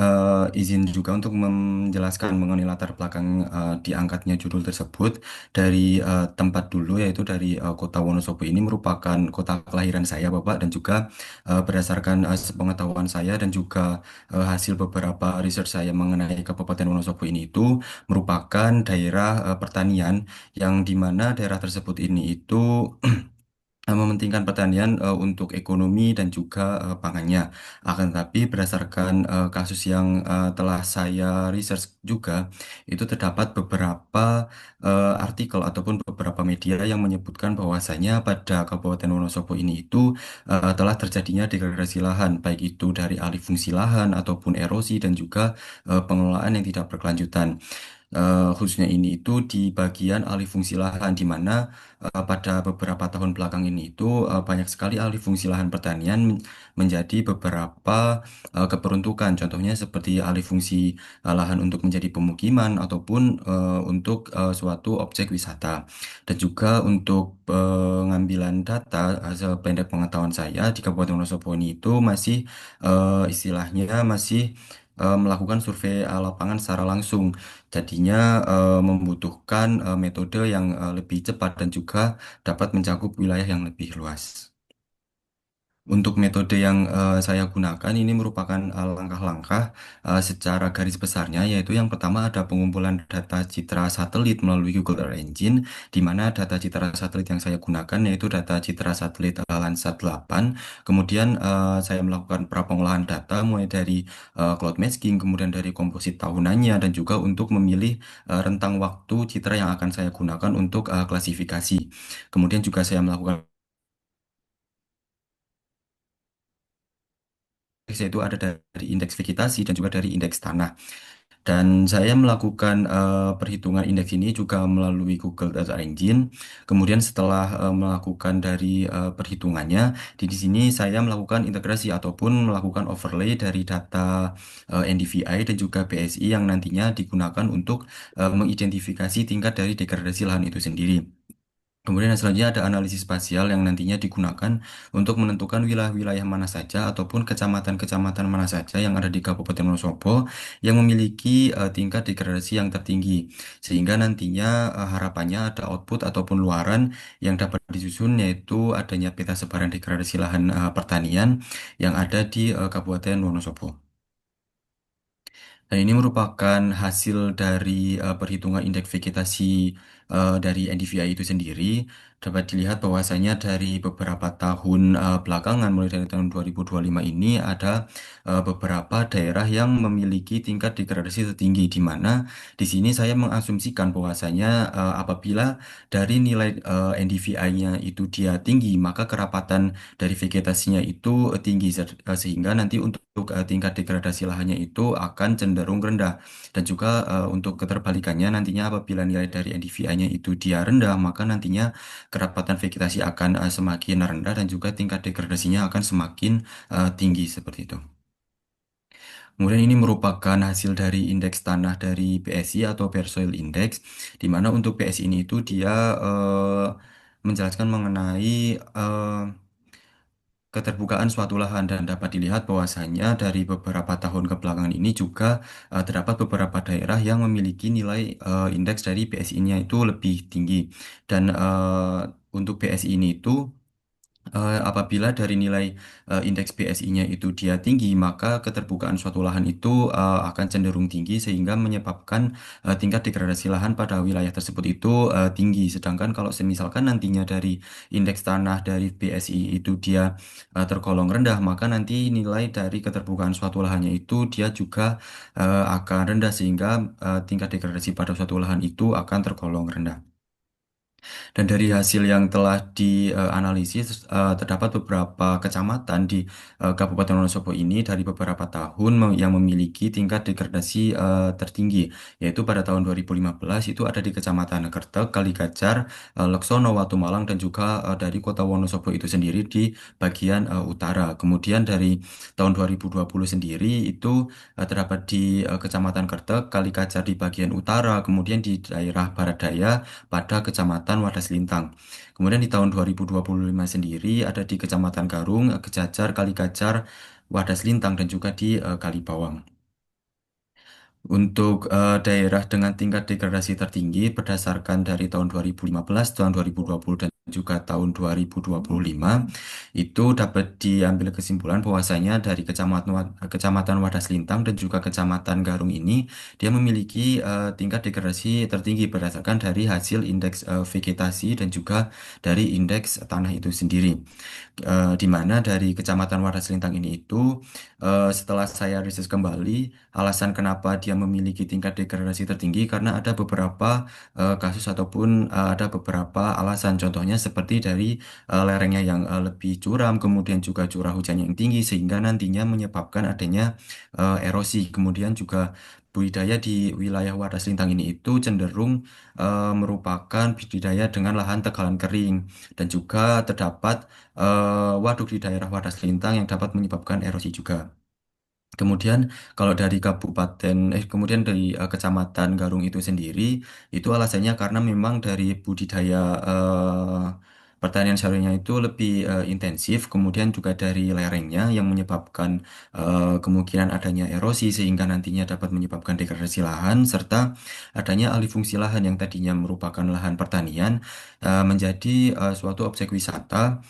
izin juga untuk menjelaskan mengenai latar belakang diangkatnya judul tersebut dari tempat dulu, yaitu dari kota Wonosobo ini merupakan kota kelahiran saya, Bapak, dan juga berdasarkan sepengetahuan saya dan juga hasil beberapa research saya mengenai Kabupaten Wonosobo ini itu merupakan daerah pertanian yang di mana daerah tersebut ini itu mementingkan pertanian untuk ekonomi dan juga pangannya. Akan tetapi berdasarkan kasus yang telah saya research juga, itu terdapat beberapa artikel ataupun beberapa media yang menyebutkan bahwasanya pada Kabupaten Wonosobo ini itu telah terjadinya degradasi lahan, baik itu dari alih fungsi lahan ataupun erosi dan juga pengelolaan yang tidak berkelanjutan. Khususnya ini itu di bagian alih fungsi lahan di mana pada beberapa tahun belakang ini itu banyak sekali alih fungsi lahan pertanian menjadi beberapa keperuntukan. Contohnya seperti alih fungsi lahan untuk menjadi pemukiman ataupun untuk suatu objek wisata. Dan juga untuk pengambilan data sependek pengetahuan saya di Kabupaten Wonosobo ini itu masih istilahnya masih melakukan survei lapangan secara langsung. Jadinya membutuhkan metode yang lebih cepat dan juga dapat mencakup wilayah yang lebih luas. Untuk metode yang saya gunakan ini merupakan langkah-langkah secara garis besarnya, yaitu yang pertama ada pengumpulan data citra satelit melalui Google Earth Engine, di mana data citra satelit yang saya gunakan yaitu data citra satelit Landsat 8. Kemudian saya melakukan prapengolahan data mulai dari cloud masking, kemudian dari komposit tahunannya, dan juga untuk memilih rentang waktu citra yang akan saya gunakan untuk klasifikasi. Kemudian juga saya melakukan yaitu ada dari indeks vegetasi dan juga dari indeks tanah. Dan saya melakukan perhitungan indeks ini juga melalui Google Data Engine. Kemudian setelah melakukan dari perhitungannya, di sini saya melakukan integrasi ataupun melakukan overlay dari data NDVI dan juga PSI yang nantinya digunakan untuk mengidentifikasi tingkat dari degradasi lahan itu sendiri. Kemudian yang selanjutnya ada analisis spasial yang nantinya digunakan untuk menentukan wilayah-wilayah mana saja ataupun kecamatan-kecamatan mana saja yang ada di Kabupaten Wonosobo yang memiliki tingkat degradasi yang tertinggi. Sehingga nantinya harapannya ada output ataupun luaran yang dapat disusun yaitu adanya peta sebaran degradasi lahan pertanian yang ada di Kabupaten Wonosobo. Dan ini merupakan hasil dari perhitungan indeks vegetasi dari NDVI itu sendiri. Dapat dilihat bahwasanya dari beberapa tahun belakangan, mulai dari tahun 2025 ini, ada beberapa daerah yang memiliki tingkat degradasi tertinggi, di mana di sini saya mengasumsikan bahwasanya apabila dari nilai NDVI-nya itu dia tinggi, maka kerapatan dari vegetasinya itu tinggi, sehingga nanti untuk tingkat degradasi lahannya itu akan cenderung rendah. Dan juga untuk keterbalikannya nantinya apabila nilai dari NDVI-nya itu dia rendah, maka nantinya kerapatan vegetasi akan semakin rendah dan juga tingkat degradasinya akan semakin tinggi seperti itu. Kemudian ini merupakan hasil dari indeks tanah dari PSI atau Bare Soil Index, di mana untuk PSI ini itu dia menjelaskan mengenai keterbukaan suatu lahan dan dapat dilihat bahwasanya dari beberapa tahun kebelakangan ini juga terdapat beberapa daerah yang memiliki nilai indeks dari PSI-nya itu lebih tinggi dan untuk PSI ini itu apabila dari nilai indeks PSI-nya itu dia tinggi, maka keterbukaan suatu lahan itu akan cenderung tinggi sehingga menyebabkan tingkat degradasi lahan pada wilayah tersebut itu tinggi. Sedangkan kalau semisalkan nantinya dari indeks tanah dari PSI itu dia tergolong rendah, maka nanti nilai dari keterbukaan suatu lahannya itu dia juga akan rendah sehingga tingkat degradasi pada suatu lahan itu akan tergolong rendah. Dan dari hasil yang telah dianalisis, terdapat beberapa kecamatan di Kabupaten Wonosobo ini dari beberapa tahun yang memiliki tingkat degradasi tertinggi, yaitu pada tahun 2015 itu ada di Kecamatan Kertek, Kaligacar, Leksono, Watumalang, dan juga dari Kota Wonosobo itu sendiri di bagian utara. Kemudian dari tahun 2020 sendiri itu terdapat di Kecamatan Kertek, Kaligacar di bagian utara, kemudian di daerah Barat Daya pada Kecamatan Wadas Lintang. Kemudian di tahun 2025 sendiri ada di Kecamatan Garung, Kejajar, Kaligacar, Wadas Lintang, dan juga di Kalibawang. Untuk daerah dengan tingkat degradasi tertinggi berdasarkan dari tahun 2015, tahun 2020, dan juga tahun 2025 itu dapat diambil kesimpulan bahwasanya dari Kecamatan Wadas Lintang dan juga Kecamatan Garung ini dia memiliki tingkat degradasi tertinggi berdasarkan dari hasil indeks vegetasi dan juga dari indeks tanah itu sendiri. Di mana dari Kecamatan Wadas Lintang ini itu setelah saya riset kembali alasan kenapa dia memiliki tingkat degradasi tertinggi karena ada beberapa kasus ataupun ada beberapa alasan, contohnya seperti dari lerengnya yang lebih curam, kemudian juga curah hujannya yang tinggi sehingga nantinya menyebabkan adanya erosi. Kemudian juga budidaya di wilayah Wadas Lintang ini itu cenderung merupakan budidaya dengan lahan tegalan kering dan juga terdapat waduk di daerah Wadas Lintang yang dapat menyebabkan erosi juga. Kemudian kalau dari kemudian dari Kecamatan Garung itu sendiri, itu alasannya karena memang dari budidaya pertanian sayurnya itu lebih intensif, kemudian juga dari lerengnya yang menyebabkan kemungkinan adanya erosi sehingga nantinya dapat menyebabkan degradasi lahan serta adanya alih fungsi lahan yang tadinya merupakan lahan pertanian menjadi suatu objek wisata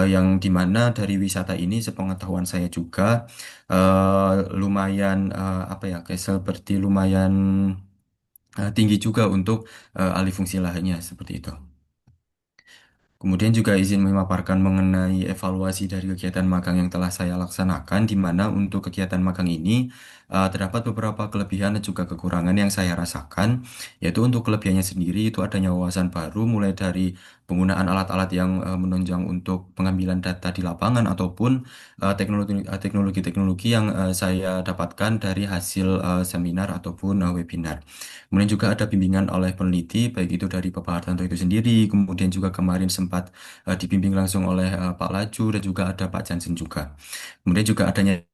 yang dimana dari wisata ini sepengetahuan saya juga lumayan apa ya kayak seperti lumayan tinggi juga untuk alih fungsi lahannya seperti itu. Kemudian juga izin memaparkan mengenai evaluasi dari kegiatan magang yang telah saya laksanakan, di mana untuk kegiatan magang ini terdapat beberapa kelebihan dan juga kekurangan yang saya rasakan, yaitu untuk kelebihannya sendiri itu adanya wawasan baru mulai dari penggunaan alat-alat yang menunjang untuk pengambilan data di lapangan ataupun teknologi-teknologi yang saya dapatkan dari hasil seminar ataupun webinar. Kemudian juga ada bimbingan oleh peneliti, baik itu dari Bapak Hartanto itu sendiri, kemudian juga kemarin sempat dibimbing langsung oleh Pak Laju dan juga ada Pak Jansen juga. Kemudian juga adanya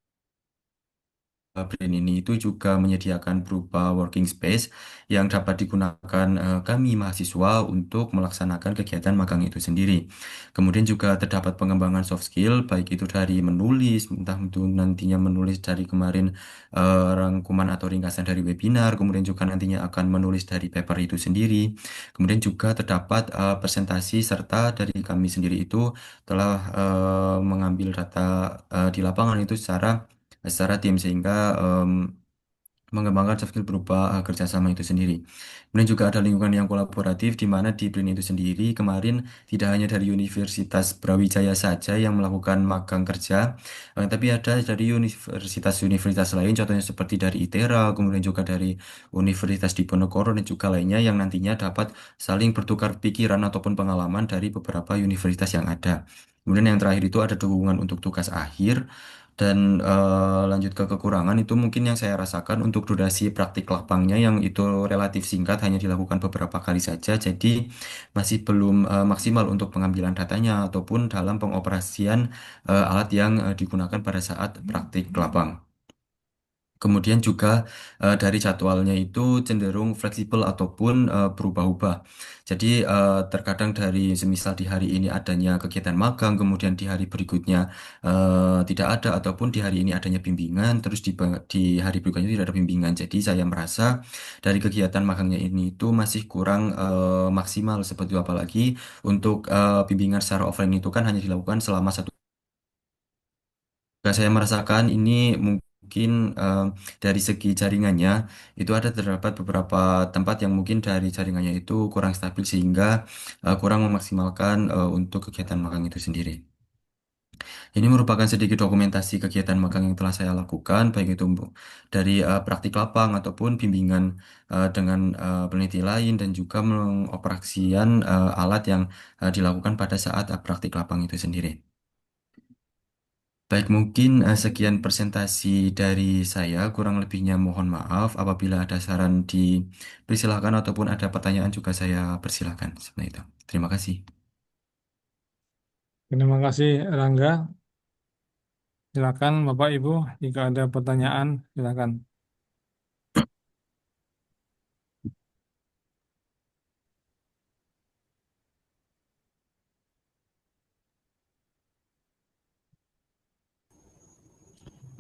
BRIN ini itu juga menyediakan berupa working space yang dapat digunakan kami mahasiswa untuk melaksanakan kegiatan magang itu sendiri. Kemudian juga terdapat pengembangan soft skill, baik itu dari menulis, entah itu nantinya menulis dari kemarin rangkuman atau ringkasan dari webinar, kemudian juga nantinya akan menulis dari paper itu sendiri. Kemudian juga terdapat presentasi serta dari kami sendiri itu telah mengambil data di lapangan itu secara tim sehingga mengembangkan soft skill berupa kerjasama itu sendiri. Kemudian juga ada lingkungan yang kolaboratif di mana di BRIN itu sendiri kemarin tidak hanya dari Universitas Brawijaya saja yang melakukan magang kerja, tapi ada dari universitas-universitas lain, contohnya seperti dari ITERA, kemudian juga dari Universitas Diponegoro dan juga lainnya yang nantinya dapat saling bertukar pikiran ataupun pengalaman dari beberapa universitas yang ada. Kemudian yang terakhir itu ada dukungan untuk tugas akhir. Dan lanjut ke kekurangan itu mungkin yang saya rasakan untuk durasi praktik lapangnya yang itu relatif singkat hanya dilakukan beberapa kali saja. Jadi masih belum maksimal untuk pengambilan datanya ataupun dalam pengoperasian alat yang digunakan pada saat praktik lapang. Kemudian juga dari jadwalnya itu cenderung fleksibel ataupun berubah-ubah. Jadi terkadang dari semisal di hari ini adanya kegiatan magang, kemudian di hari berikutnya tidak ada, ataupun di hari ini adanya bimbingan, terus di hari berikutnya tidak ada bimbingan. Jadi saya merasa dari kegiatan magangnya ini itu masih kurang maksimal seperti itu. Apalagi untuk bimbingan secara offline itu kan hanya dilakukan selama satu. Nah, saya merasakan ini mungkin dari segi jaringannya itu ada terdapat beberapa tempat yang mungkin dari jaringannya itu kurang stabil sehingga kurang memaksimalkan untuk kegiatan magang itu sendiri. Ini merupakan sedikit dokumentasi kegiatan magang yang telah saya lakukan, baik itu dari praktik lapang ataupun bimbingan dengan peneliti lain dan juga mengoperasian alat yang dilakukan pada saat praktik lapang itu sendiri. Baik, mungkin sekian presentasi dari saya. Kurang lebihnya mohon maaf. Apabila ada saran dipersilahkan ataupun ada pertanyaan juga saya persilahkan. Seperti itu. Terima kasih. Terima kasih Rangga. Silakan Bapak Ibu, jika ada pertanyaan, silakan.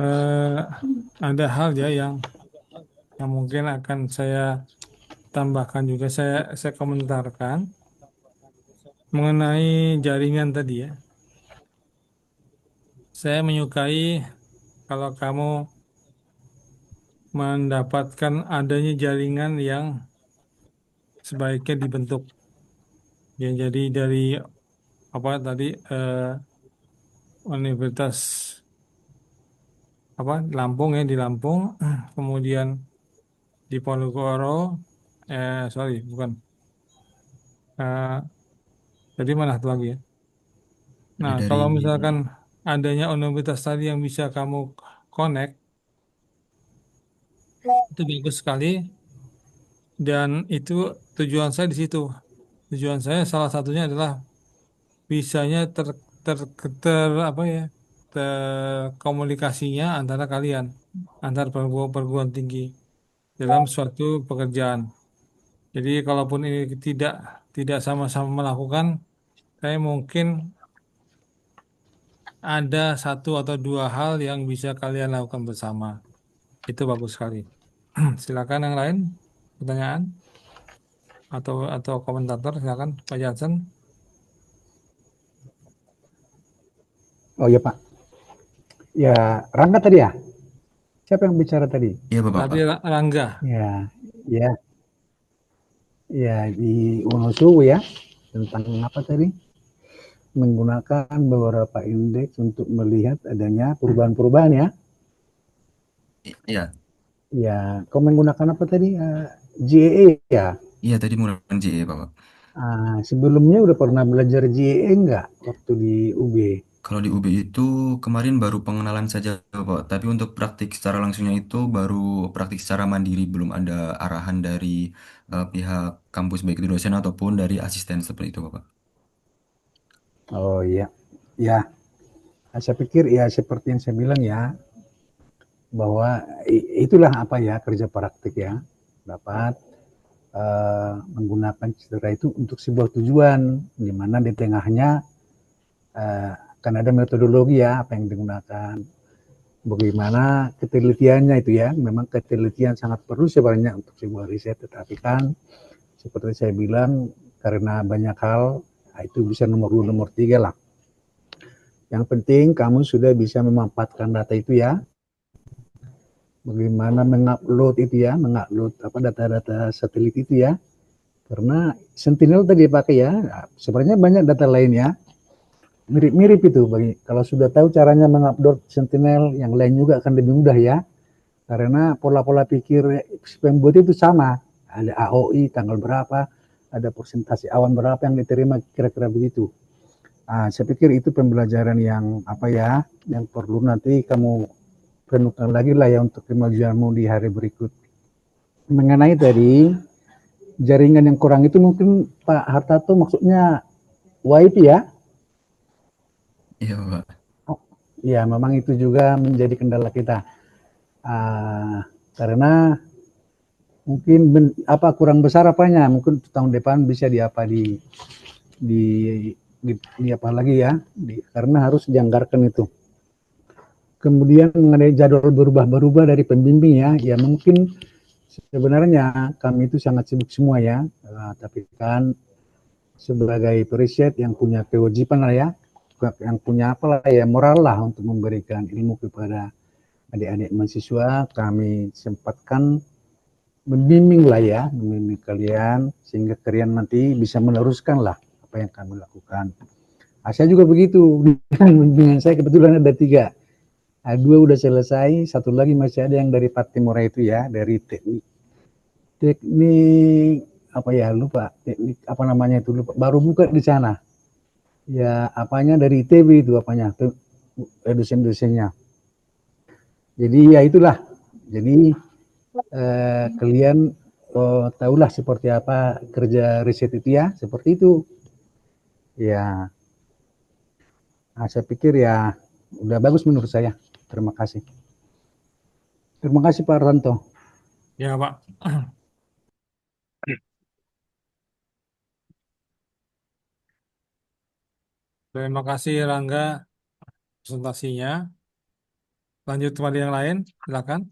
Eh, ada hal ya yang mungkin akan saya tambahkan juga, saya komentarkan mengenai jaringan tadi ya. Saya menyukai kalau kamu mendapatkan adanya jaringan yang sebaiknya dibentuk. Ya, jadi dari apa tadi Universitas apa Lampung ya di Lampung, kemudian di Ponorogo, sorry bukan, Eh, jadi mana satu lagi ya. Ada Nah, dari kalau misalkan adanya universitas tadi yang bisa kamu connect, itu bagus sekali. Dan itu tujuan saya di situ. Tujuan saya salah satunya adalah bisanya ter, apa ya, terkomunikasinya antara kalian, antar perguruan tinggi dalam suatu pekerjaan. Jadi kalaupun ini tidak sama-sama melakukan, saya mungkin ada satu atau dua hal yang bisa kalian lakukan bersama. Itu bagus sekali. Silakan yang lain, pertanyaan atau komentator, silakan Pak Jansen. Oh ya Pak, ya Rangga tadi ya? Siapa yang bicara tadi? Iya, Bapak. Tadi Rangga. Ya, ya, ya di Wonosobo ya, tentang apa tadi? Menggunakan beberapa indeks untuk melihat adanya perubahan-perubahan ya. Iya. Ya, kau menggunakan apa tadi? GAA ya? Iya, tadi menggunakan JE, Bapak. Sebelumnya udah pernah belajar GAA enggak waktu di UB? Kalau di UB itu kemarin baru pengenalan saja, Pak. Tapi untuk praktik secara langsungnya itu baru praktik secara mandiri, belum ada arahan dari pihak kampus baik itu dosen ataupun dari asisten seperti itu, Bapak. Oh iya, ya. Saya pikir ya seperti yang saya bilang ya, bahwa itulah apa ya kerja praktik ya, dapat menggunakan citra itu untuk sebuah tujuan, di mana di tengahnya akan ada metodologi ya apa yang digunakan, bagaimana ketelitiannya itu ya. Memang ketelitian sangat perlu sebenarnya untuk sebuah riset, tetapi kan seperti saya bilang karena banyak hal, itu bisa nomor 2, nomor 3 lah. Yang penting kamu sudah bisa memanfaatkan data itu ya, bagaimana mengupload itu ya, mengupload apa data-data satelit itu ya. Karena Sentinel tadi pakai ya, sebenarnya banyak data lain ya, mirip-mirip itu. Kalau sudah tahu caranya mengupload Sentinel, yang lain juga akan lebih mudah ya. Karena pola-pola pikir pembuat itu sama. Ada AOI tanggal berapa, ada persentase awan berapa yang diterima, kira-kira begitu. Saya pikir itu pembelajaran yang apa ya, yang perlu nanti kamu renungkan lagi lah ya untuk kemajuanmu di hari berikut. Mengenai tadi jaringan yang kurang itu mungkin Pak Hartarto maksudnya WiFi ya? Iya, Pak. Oh, ya memang itu juga menjadi kendala kita. Karena mungkin apa kurang besar apanya, mungkin tahun depan bisa di apa di apa lagi ya, karena harus dianggarkan itu. Kemudian mengenai jadwal berubah-berubah dari pembimbing ya, ya mungkin sebenarnya kami itu sangat sibuk semua ya, tapi kan sebagai periset yang punya kewajiban lah ya, yang punya apa lah ya, moral lah untuk memberikan ilmu kepada adik-adik mahasiswa, kami sempatkan membimbing lah ya, membimbing kalian sehingga kalian nanti bisa meneruskan lah apa yang kami lakukan. Saya juga begitu, bimbingan saya kebetulan ada 3. 2 udah selesai, 1 lagi masih ada yang dari Pak Timora itu ya, dari teknik apa ya, lupa teknik apa namanya itu, lupa, baru buka di sana ya, apanya dari ITB itu apanya tuh, dosen-dosennya. Jadi ya itulah, jadi kalian tahulah seperti apa kerja riset itu ya, seperti itu ya. Saya pikir ya udah bagus menurut saya. Terima kasih Pak Ranto. Ya, Pak. Terima kasih Rangga presentasinya. Lanjut kepada yang lain, silakan.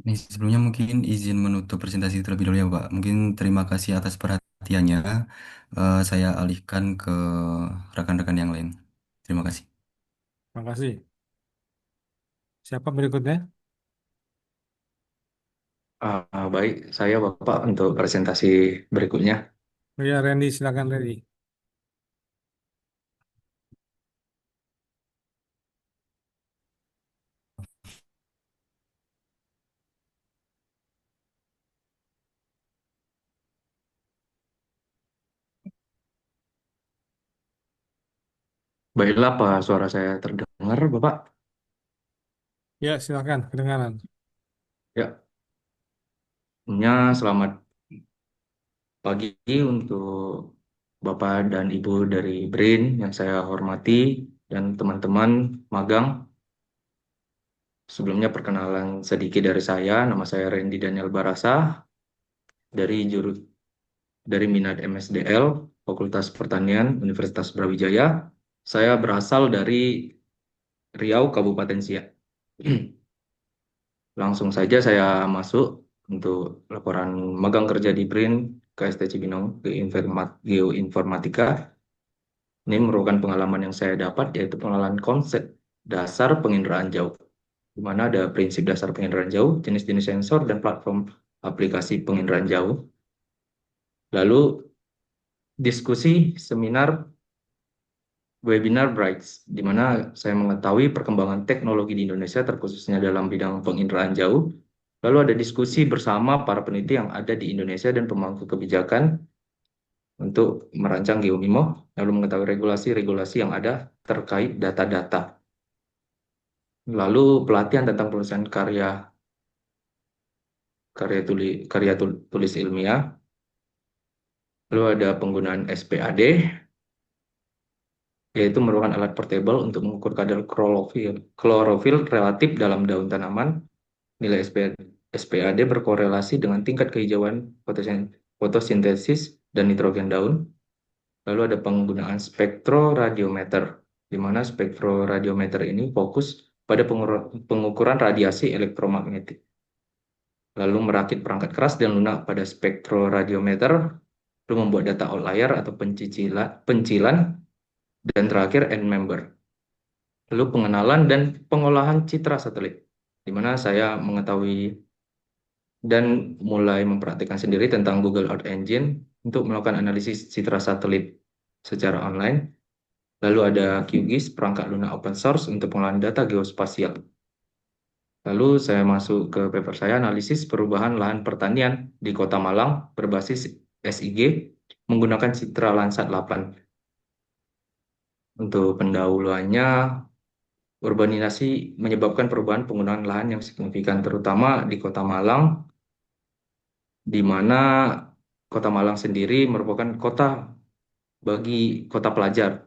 Ini sebelumnya mungkin izin menutup presentasi terlebih dahulu ya, Pak. Mungkin terima kasih atas perhatiannya. Saya alihkan ke rekan-rekan yang lain. Terima kasih. Terima kasih. Siapa berikutnya? Baik, saya Bapak untuk presentasi berikutnya. Ya, Randy, silakan Randy. Baiklah, apa suara saya terdengar, Bapak? Ya, silakan, kedengaran. Ya, selamat pagi untuk Bapak dan Ibu dari BRIN yang saya hormati dan teman-teman magang. Sebelumnya perkenalan sedikit dari saya, nama saya Randy Daniel Barasa dari minat MSDL, Fakultas Pertanian Universitas Brawijaya. Saya berasal dari Riau, Kabupaten Siak. Langsung saja saya masuk untuk laporan magang kerja di BRIN KST Cibinong Geoinformatika. Ini merupakan pengalaman yang saya dapat, yaitu pengalaman konsep dasar penginderaan jauh, di mana ada prinsip dasar penginderaan jauh, jenis-jenis sensor, dan platform aplikasi penginderaan jauh. Lalu diskusi seminar webinar Brights, di mana saya mengetahui perkembangan teknologi di Indonesia, terkhususnya dalam bidang penginderaan jauh. Lalu ada diskusi bersama para peneliti yang ada di Indonesia dan pemangku kebijakan untuk merancang GeoMimo, lalu mengetahui regulasi-regulasi yang ada terkait data-data. Lalu pelatihan tentang penulisan karya tulis ilmiah. Lalu ada penggunaan SPAD, yaitu merupakan alat portable untuk mengukur kadar klorofil relatif dalam daun tanaman. Nilai SPAD berkorelasi dengan tingkat kehijauan fotosintesis dan nitrogen daun. Lalu ada penggunaan spektroradiometer, di mana spektroradiometer ini fokus pada pengukuran radiasi elektromagnetik. Lalu merakit perangkat keras dan lunak pada spektroradiometer, lalu membuat data outlier atau pencilan, dan terakhir end member. Lalu pengenalan dan pengolahan citra satelit, di mana saya mengetahui dan mulai mempraktikkan sendiri tentang Google Earth Engine untuk melakukan analisis citra satelit secara online. Lalu ada QGIS, perangkat lunak open source untuk pengolahan data geospasial. Lalu saya masuk ke paper saya, analisis perubahan lahan pertanian di Kota Malang berbasis SIG menggunakan citra Landsat 8. Untuk pendahuluannya, urbanisasi menyebabkan perubahan penggunaan lahan yang signifikan, terutama di Kota Malang, di mana Kota Malang sendiri merupakan kota bagi kota pelajar.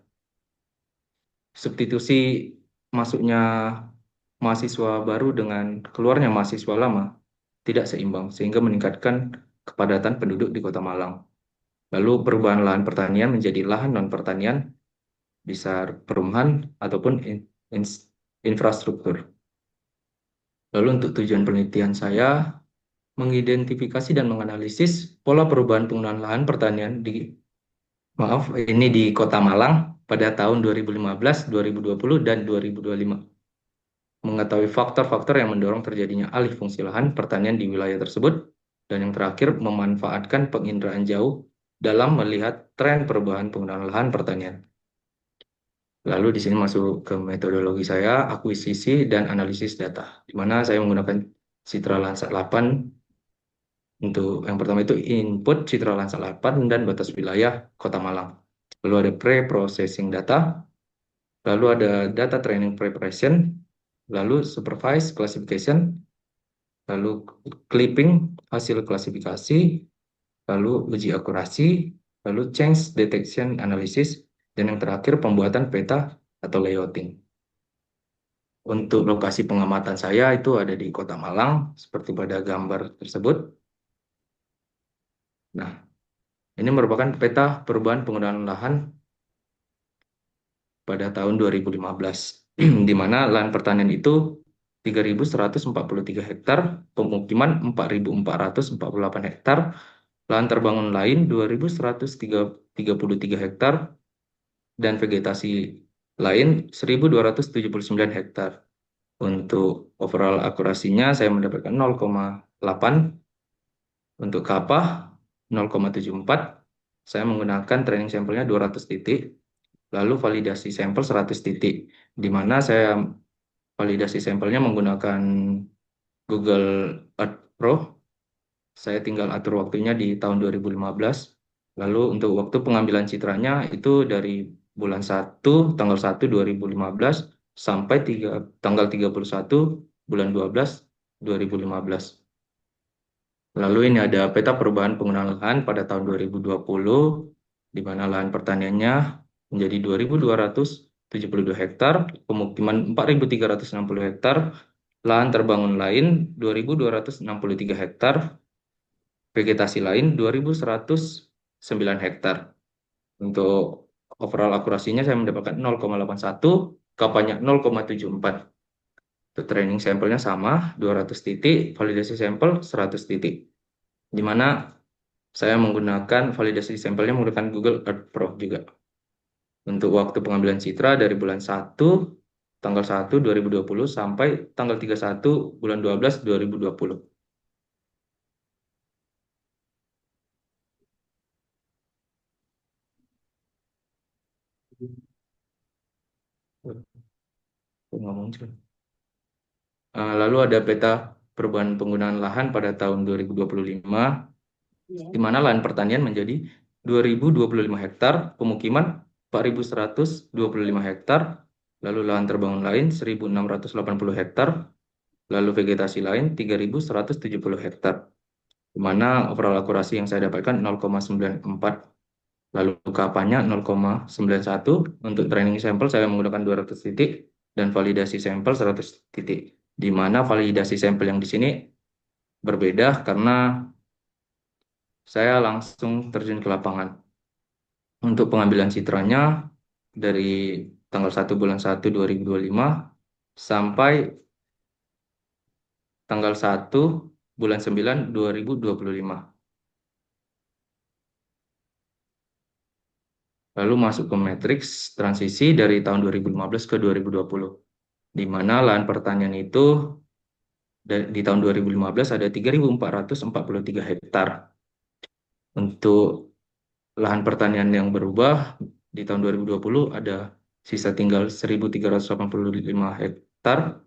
Substitusi masuknya mahasiswa baru dengan keluarnya mahasiswa lama tidak seimbang, sehingga meningkatkan kepadatan penduduk di Kota Malang. Lalu perubahan lahan pertanian menjadi lahan non-pertanian, bisa perumahan ataupun infrastruktur. Lalu untuk tujuan penelitian saya, mengidentifikasi dan menganalisis pola perubahan penggunaan lahan pertanian ini di Kota Malang pada tahun 2015, 2020, dan 2025. Mengetahui faktor-faktor yang mendorong terjadinya alih fungsi lahan pertanian di wilayah tersebut, dan yang terakhir memanfaatkan penginderaan jauh dalam melihat tren perubahan penggunaan lahan pertanian. Lalu di sini masuk ke metodologi saya, akuisisi dan analisis data, di mana saya menggunakan citra Landsat 8. Untuk yang pertama itu input citra Landsat 8 dan batas wilayah Kota Malang. Lalu ada pre-processing data, lalu ada data training preparation, lalu supervised classification, lalu clipping hasil klasifikasi, lalu uji akurasi, lalu change detection analysis, dan yang terakhir pembuatan peta atau layouting. Untuk lokasi pengamatan saya itu ada di Kota Malang, seperti pada gambar tersebut. Nah, ini merupakan peta perubahan penggunaan lahan pada tahun 2015, di mana lahan pertanian itu 3.143 hektar, pemukiman 4.448 hektar, lahan terbangun lain 2.133 hektar, dan vegetasi lain 1.279 hektar. Untuk overall akurasinya saya mendapatkan 0,8, untuk kapah 0,74, saya menggunakan training sampelnya 200 titik, lalu validasi sampel 100 titik, di mana saya validasi sampelnya menggunakan Google Earth Pro. Saya tinggal atur waktunya di tahun 2015. Lalu untuk waktu pengambilan citranya itu dari bulan 1, tanggal 1 2015 sampai tanggal 31 bulan 12 2015. Lalu ini ada peta perubahan penggunaan lahan pada tahun 2020, di mana lahan pertaniannya menjadi 2.272 hektar, pemukiman 4.360 hektar, lahan terbangun lain 2.263 hektar, vegetasi lain 2.109 hektar. Untuk overall akurasinya saya mendapatkan 0,81, kapanya 0,74. Untuk training sampelnya sama, 200 titik, validasi sampel 100 titik. Di mana saya menggunakan validasi sampelnya menggunakan Google Earth Pro juga. Untuk waktu pengambilan citra dari bulan 1, tanggal 1 2020 sampai tanggal 31 bulan 12 2020. Lalu ada peta perubahan penggunaan lahan pada tahun 2025, di mana lahan pertanian menjadi 2.025 hektar, pemukiman 4.125 hektar, lalu lahan terbangun lain 1.680 hektar, lalu vegetasi lain 3.170 hektar, di mana overall akurasi yang saya dapatkan 0,94. Lalu kapannya 0,91. Untuk training sampel saya menggunakan 200 titik dan validasi sampel 100 titik. Di mana validasi sampel yang di sini berbeda karena saya langsung terjun ke lapangan. Untuk pengambilan citranya dari tanggal 1 bulan 1 2025 sampai tanggal 1 bulan 9 2025. Lalu masuk ke matriks transisi dari tahun 2015 ke 2020. Di mana lahan pertanian itu di tahun 2015 ada 3.443 hektar. Untuk lahan pertanian yang berubah di tahun 2020 ada sisa tinggal 1.385 hektar,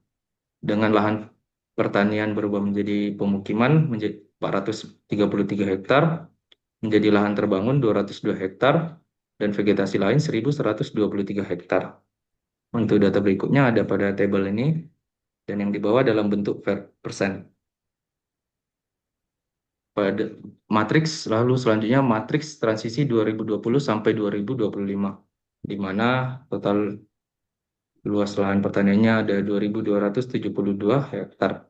dengan lahan pertanian berubah menjadi pemukiman menjadi 433 hektar, menjadi lahan terbangun 202 hektar, dan vegetasi lain 1.123 hektar. Untuk data berikutnya ada pada tabel ini, dan yang di bawah dalam bentuk persen. Pada matriks, lalu selanjutnya matriks transisi 2020 sampai 2025, di mana total luas lahan pertaniannya ada 2.272 hektar,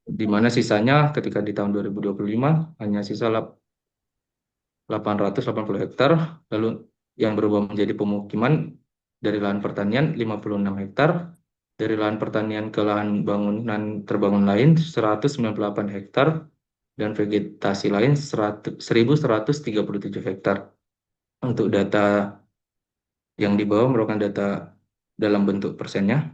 di mana sisanya ketika di tahun 2025 hanya sisa 880 hektar, lalu yang berubah menjadi pemukiman dari lahan pertanian 56 hektar, dari lahan pertanian ke lahan bangunan terbangun lain 198 hektar, dan vegetasi lain 1.137 hektar. Untuk data yang di bawah merupakan data dalam bentuk persennya.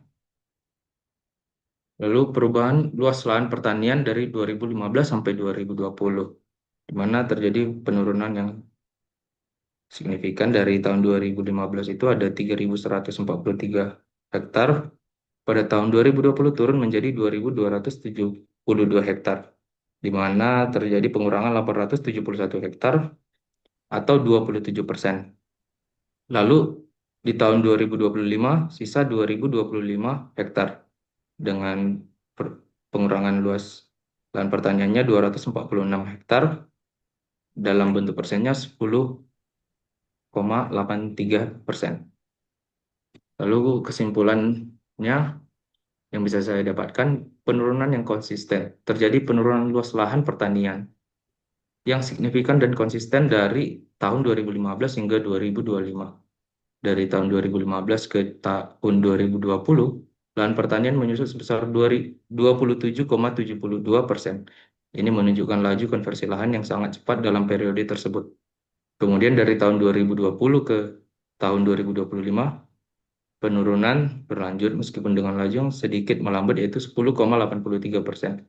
Lalu perubahan luas lahan pertanian dari 2015 sampai 2020, di mana terjadi penurunan yang signifikan. Dari tahun 2015 itu ada 3.143 hektar, pada tahun 2020 turun menjadi 2.272 hektar, di mana terjadi pengurangan 871 hektar atau 27%. Lalu di tahun 2025 sisa 2025 hektar dengan pengurangan luas lahan pertaniannya 246 hektar, dalam bentuk persennya 10,83%. Lalu kesimpulannya yang bisa saya dapatkan, penurunan yang konsisten. Terjadi penurunan luas lahan pertanian yang signifikan dan konsisten dari tahun 2015 hingga 2025. Dari tahun 2015 ke tahun 2020, lahan pertanian menyusut sebesar 27,72%. Ini menunjukkan laju konversi lahan yang sangat cepat dalam periode tersebut. Kemudian dari tahun 2020 ke tahun 2025, penurunan berlanjut meskipun dengan laju yang sedikit melambat, yaitu 10,83%.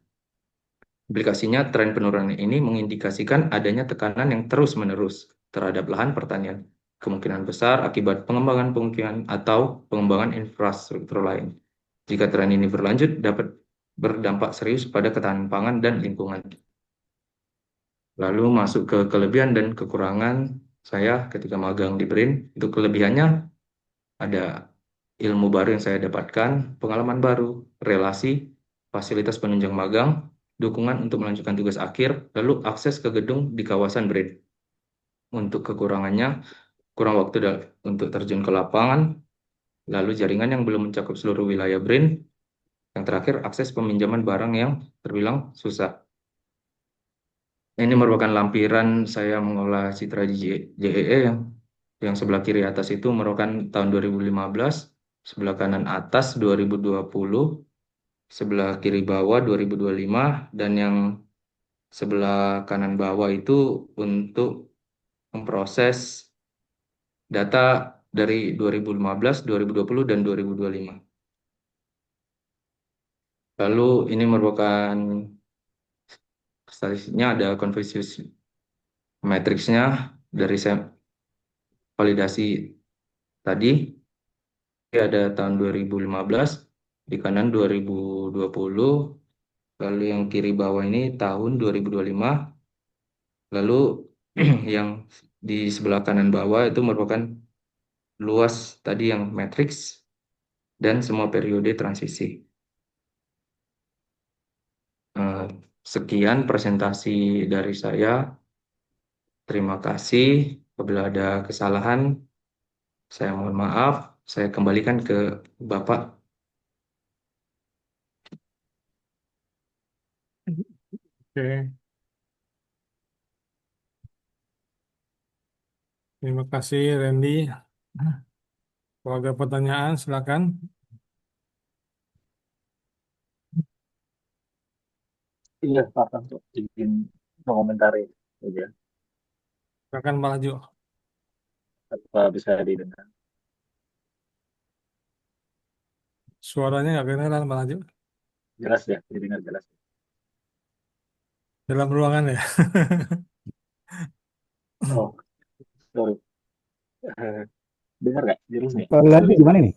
Implikasinya, tren penurunan ini mengindikasikan adanya tekanan yang terus-menerus terhadap lahan pertanian, kemungkinan besar akibat pengembangan pemukiman atau pengembangan infrastruktur lain. Jika tren ini berlanjut, dapat berdampak serius pada ketahanan pangan dan lingkungan. Lalu masuk ke kelebihan dan kekurangan saya ketika magang di BRIN. Itu kelebihannya ada ilmu baru yang saya dapatkan, pengalaman baru, relasi, fasilitas penunjang magang, dukungan untuk melanjutkan tugas akhir, lalu akses ke gedung di kawasan BRIN. Untuk kekurangannya, kurang waktu untuk terjun ke lapangan, lalu jaringan yang belum mencakup seluruh wilayah BRIN, yang terakhir akses peminjaman barang yang terbilang susah. Ini merupakan lampiran saya mengolah citra di JEE yang sebelah kiri atas itu merupakan tahun 2015, sebelah kanan atas 2020, sebelah kiri bawah 2025, dan yang sebelah kanan bawah itu untuk memproses data dari 2015, 2020, dan 2025. Lalu ini merupakan statistiknya, ada Confucius matriksnya dari validasi tadi. Ada tahun 2015, di kanan 2020, lalu yang kiri bawah ini tahun 2025, lalu yang di sebelah kanan bawah itu merupakan luas tadi yang matriks dan semua periode transisi. Sekian presentasi dari saya. Terima kasih. Apabila ada kesalahan, saya mohon maaf. Saya kembalikan ke Bapak. Oke, terima kasih Randy. Kalau ada pertanyaan, silakan. Iya, Pak, untuk izin mengomentari aja, Silakan Pak Laju. apa bisa didengar? Suaranya nggak kedengeran Pak Laju. Jelas ya, didengar jelas. Dalam ruangan ya. Oh, sorry. Eh, dengar nggak? Jelas nih? Kalau lagi gimana nih?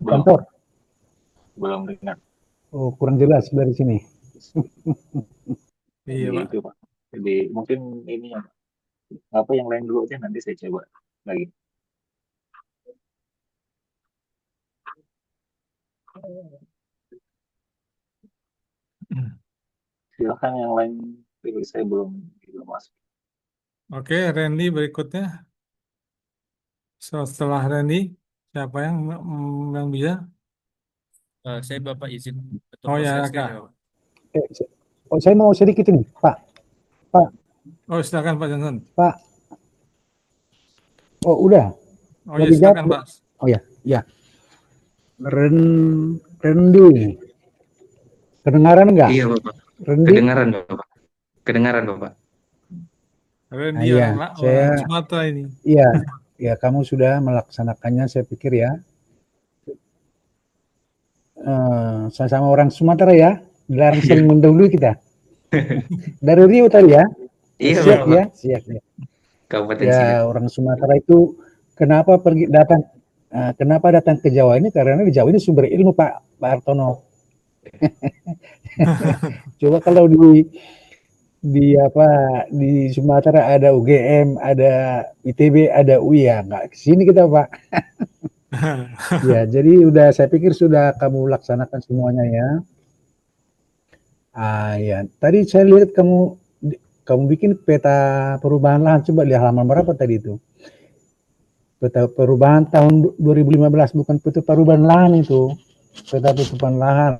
Belum, Kantor? belum dengar. Oh, kurang jelas dari sini. Iya Jadi Pak. itu, Pak. Jadi mungkin ini yang apa yang lain dulu aja nanti saya coba lagi. Silakan yang lain, saya belum masuk. Oke, Randy berikutnya. Setelah Randy, siapa yang bisa? Saya Bapak izin untuk Oh ya, share Raka. screen ya, Pak. Oh, saya mau sedikit ini, Pak. Oh, silakan Pak Johnson. Pak. Oh, udah. Oh Mau ya, silakan dijawab? Pak. Oh ya, ya. Rendi. Kedengaran nggak? Iya, Bapak. Rendi? Kedengaran, Bapak. Kedengaran, Bapak. Randy Iya, orang Sumatera ini. Iya, ya kamu sudah melaksanakannya, saya pikir ya. Sama-sama orang Sumatera ya, dilarang saling mendahului kita. Dari Riau tadi ya. Iya, Siap Bapak. ya, siap ya. Kabupaten Ya, Siak. orang Sumatera itu kenapa datang ke Jawa ini, karena di Jawa ini sumber ilmu Pak Hartono. Coba kalau di Sumatera ada UGM, ada ITB, ada UI, ya nggak kesini kita Pak. Ya, jadi saya pikir sudah kamu laksanakan semuanya ya. Ya, tadi saya lihat kamu bikin peta perubahan lahan, coba lihat halaman berapa tadi itu. Peta perubahan tahun 2015, bukan peta perubahan lahan itu. Peta perubahan lahan.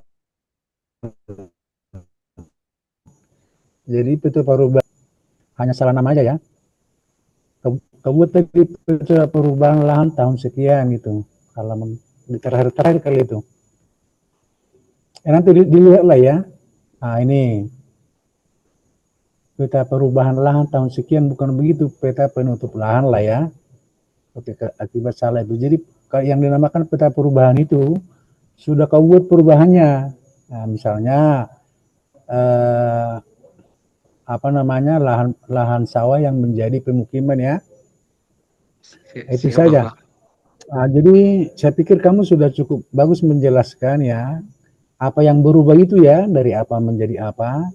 Jadi peta perubahan hanya salah nama aja ya. Kamu tadi peta perubahan lahan tahun sekian gitu. Halaman di terakhir kali itu. Nanti dilihat lah ya. Nah, ini peta perubahan lahan tahun sekian, bukan begitu, peta penutup lahan lah ya. Akibat salah itu. Jadi yang dinamakan peta perubahan itu sudah kau buat perubahannya. Nah, misalnya lahan sawah yang menjadi pemukiman ya. Itu Siap, saja. Bapak. Nah, jadi saya pikir kamu sudah cukup bagus menjelaskan ya apa yang berubah itu ya, dari apa menjadi apa.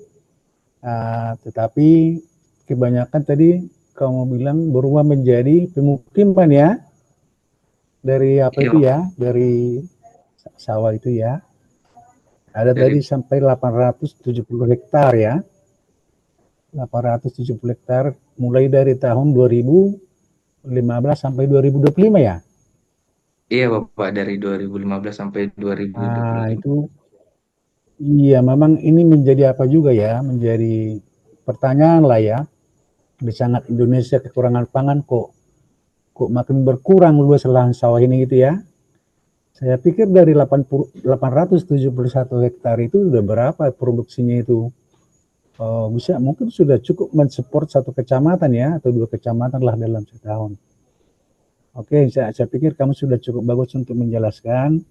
Tetapi kebanyakan tadi kamu bilang berubah menjadi pemukiman ya, dari apa Iya, itu Bapak. ya, dari sawah itu ya. Ada Dari tadi sampai 870 hektar ya. 870 hektar mulai dari tahun 2015 sampai 2025 ya. Iya, Bapak, dari 2015 sampai 2025. Itu iya, memang ini menjadi apa juga ya, menjadi pertanyaan lah ya. Di sangat Indonesia kekurangan pangan kok makin berkurang luas lahan sawah ini gitu ya. Saya pikir dari 871 hektar itu udah berapa produksinya itu? Bisa mungkin sudah cukup mensupport satu kecamatan ya, atau 2 kecamatan lah dalam setahun. Oke, saya pikir kamu sudah cukup bagus untuk menjelaskan.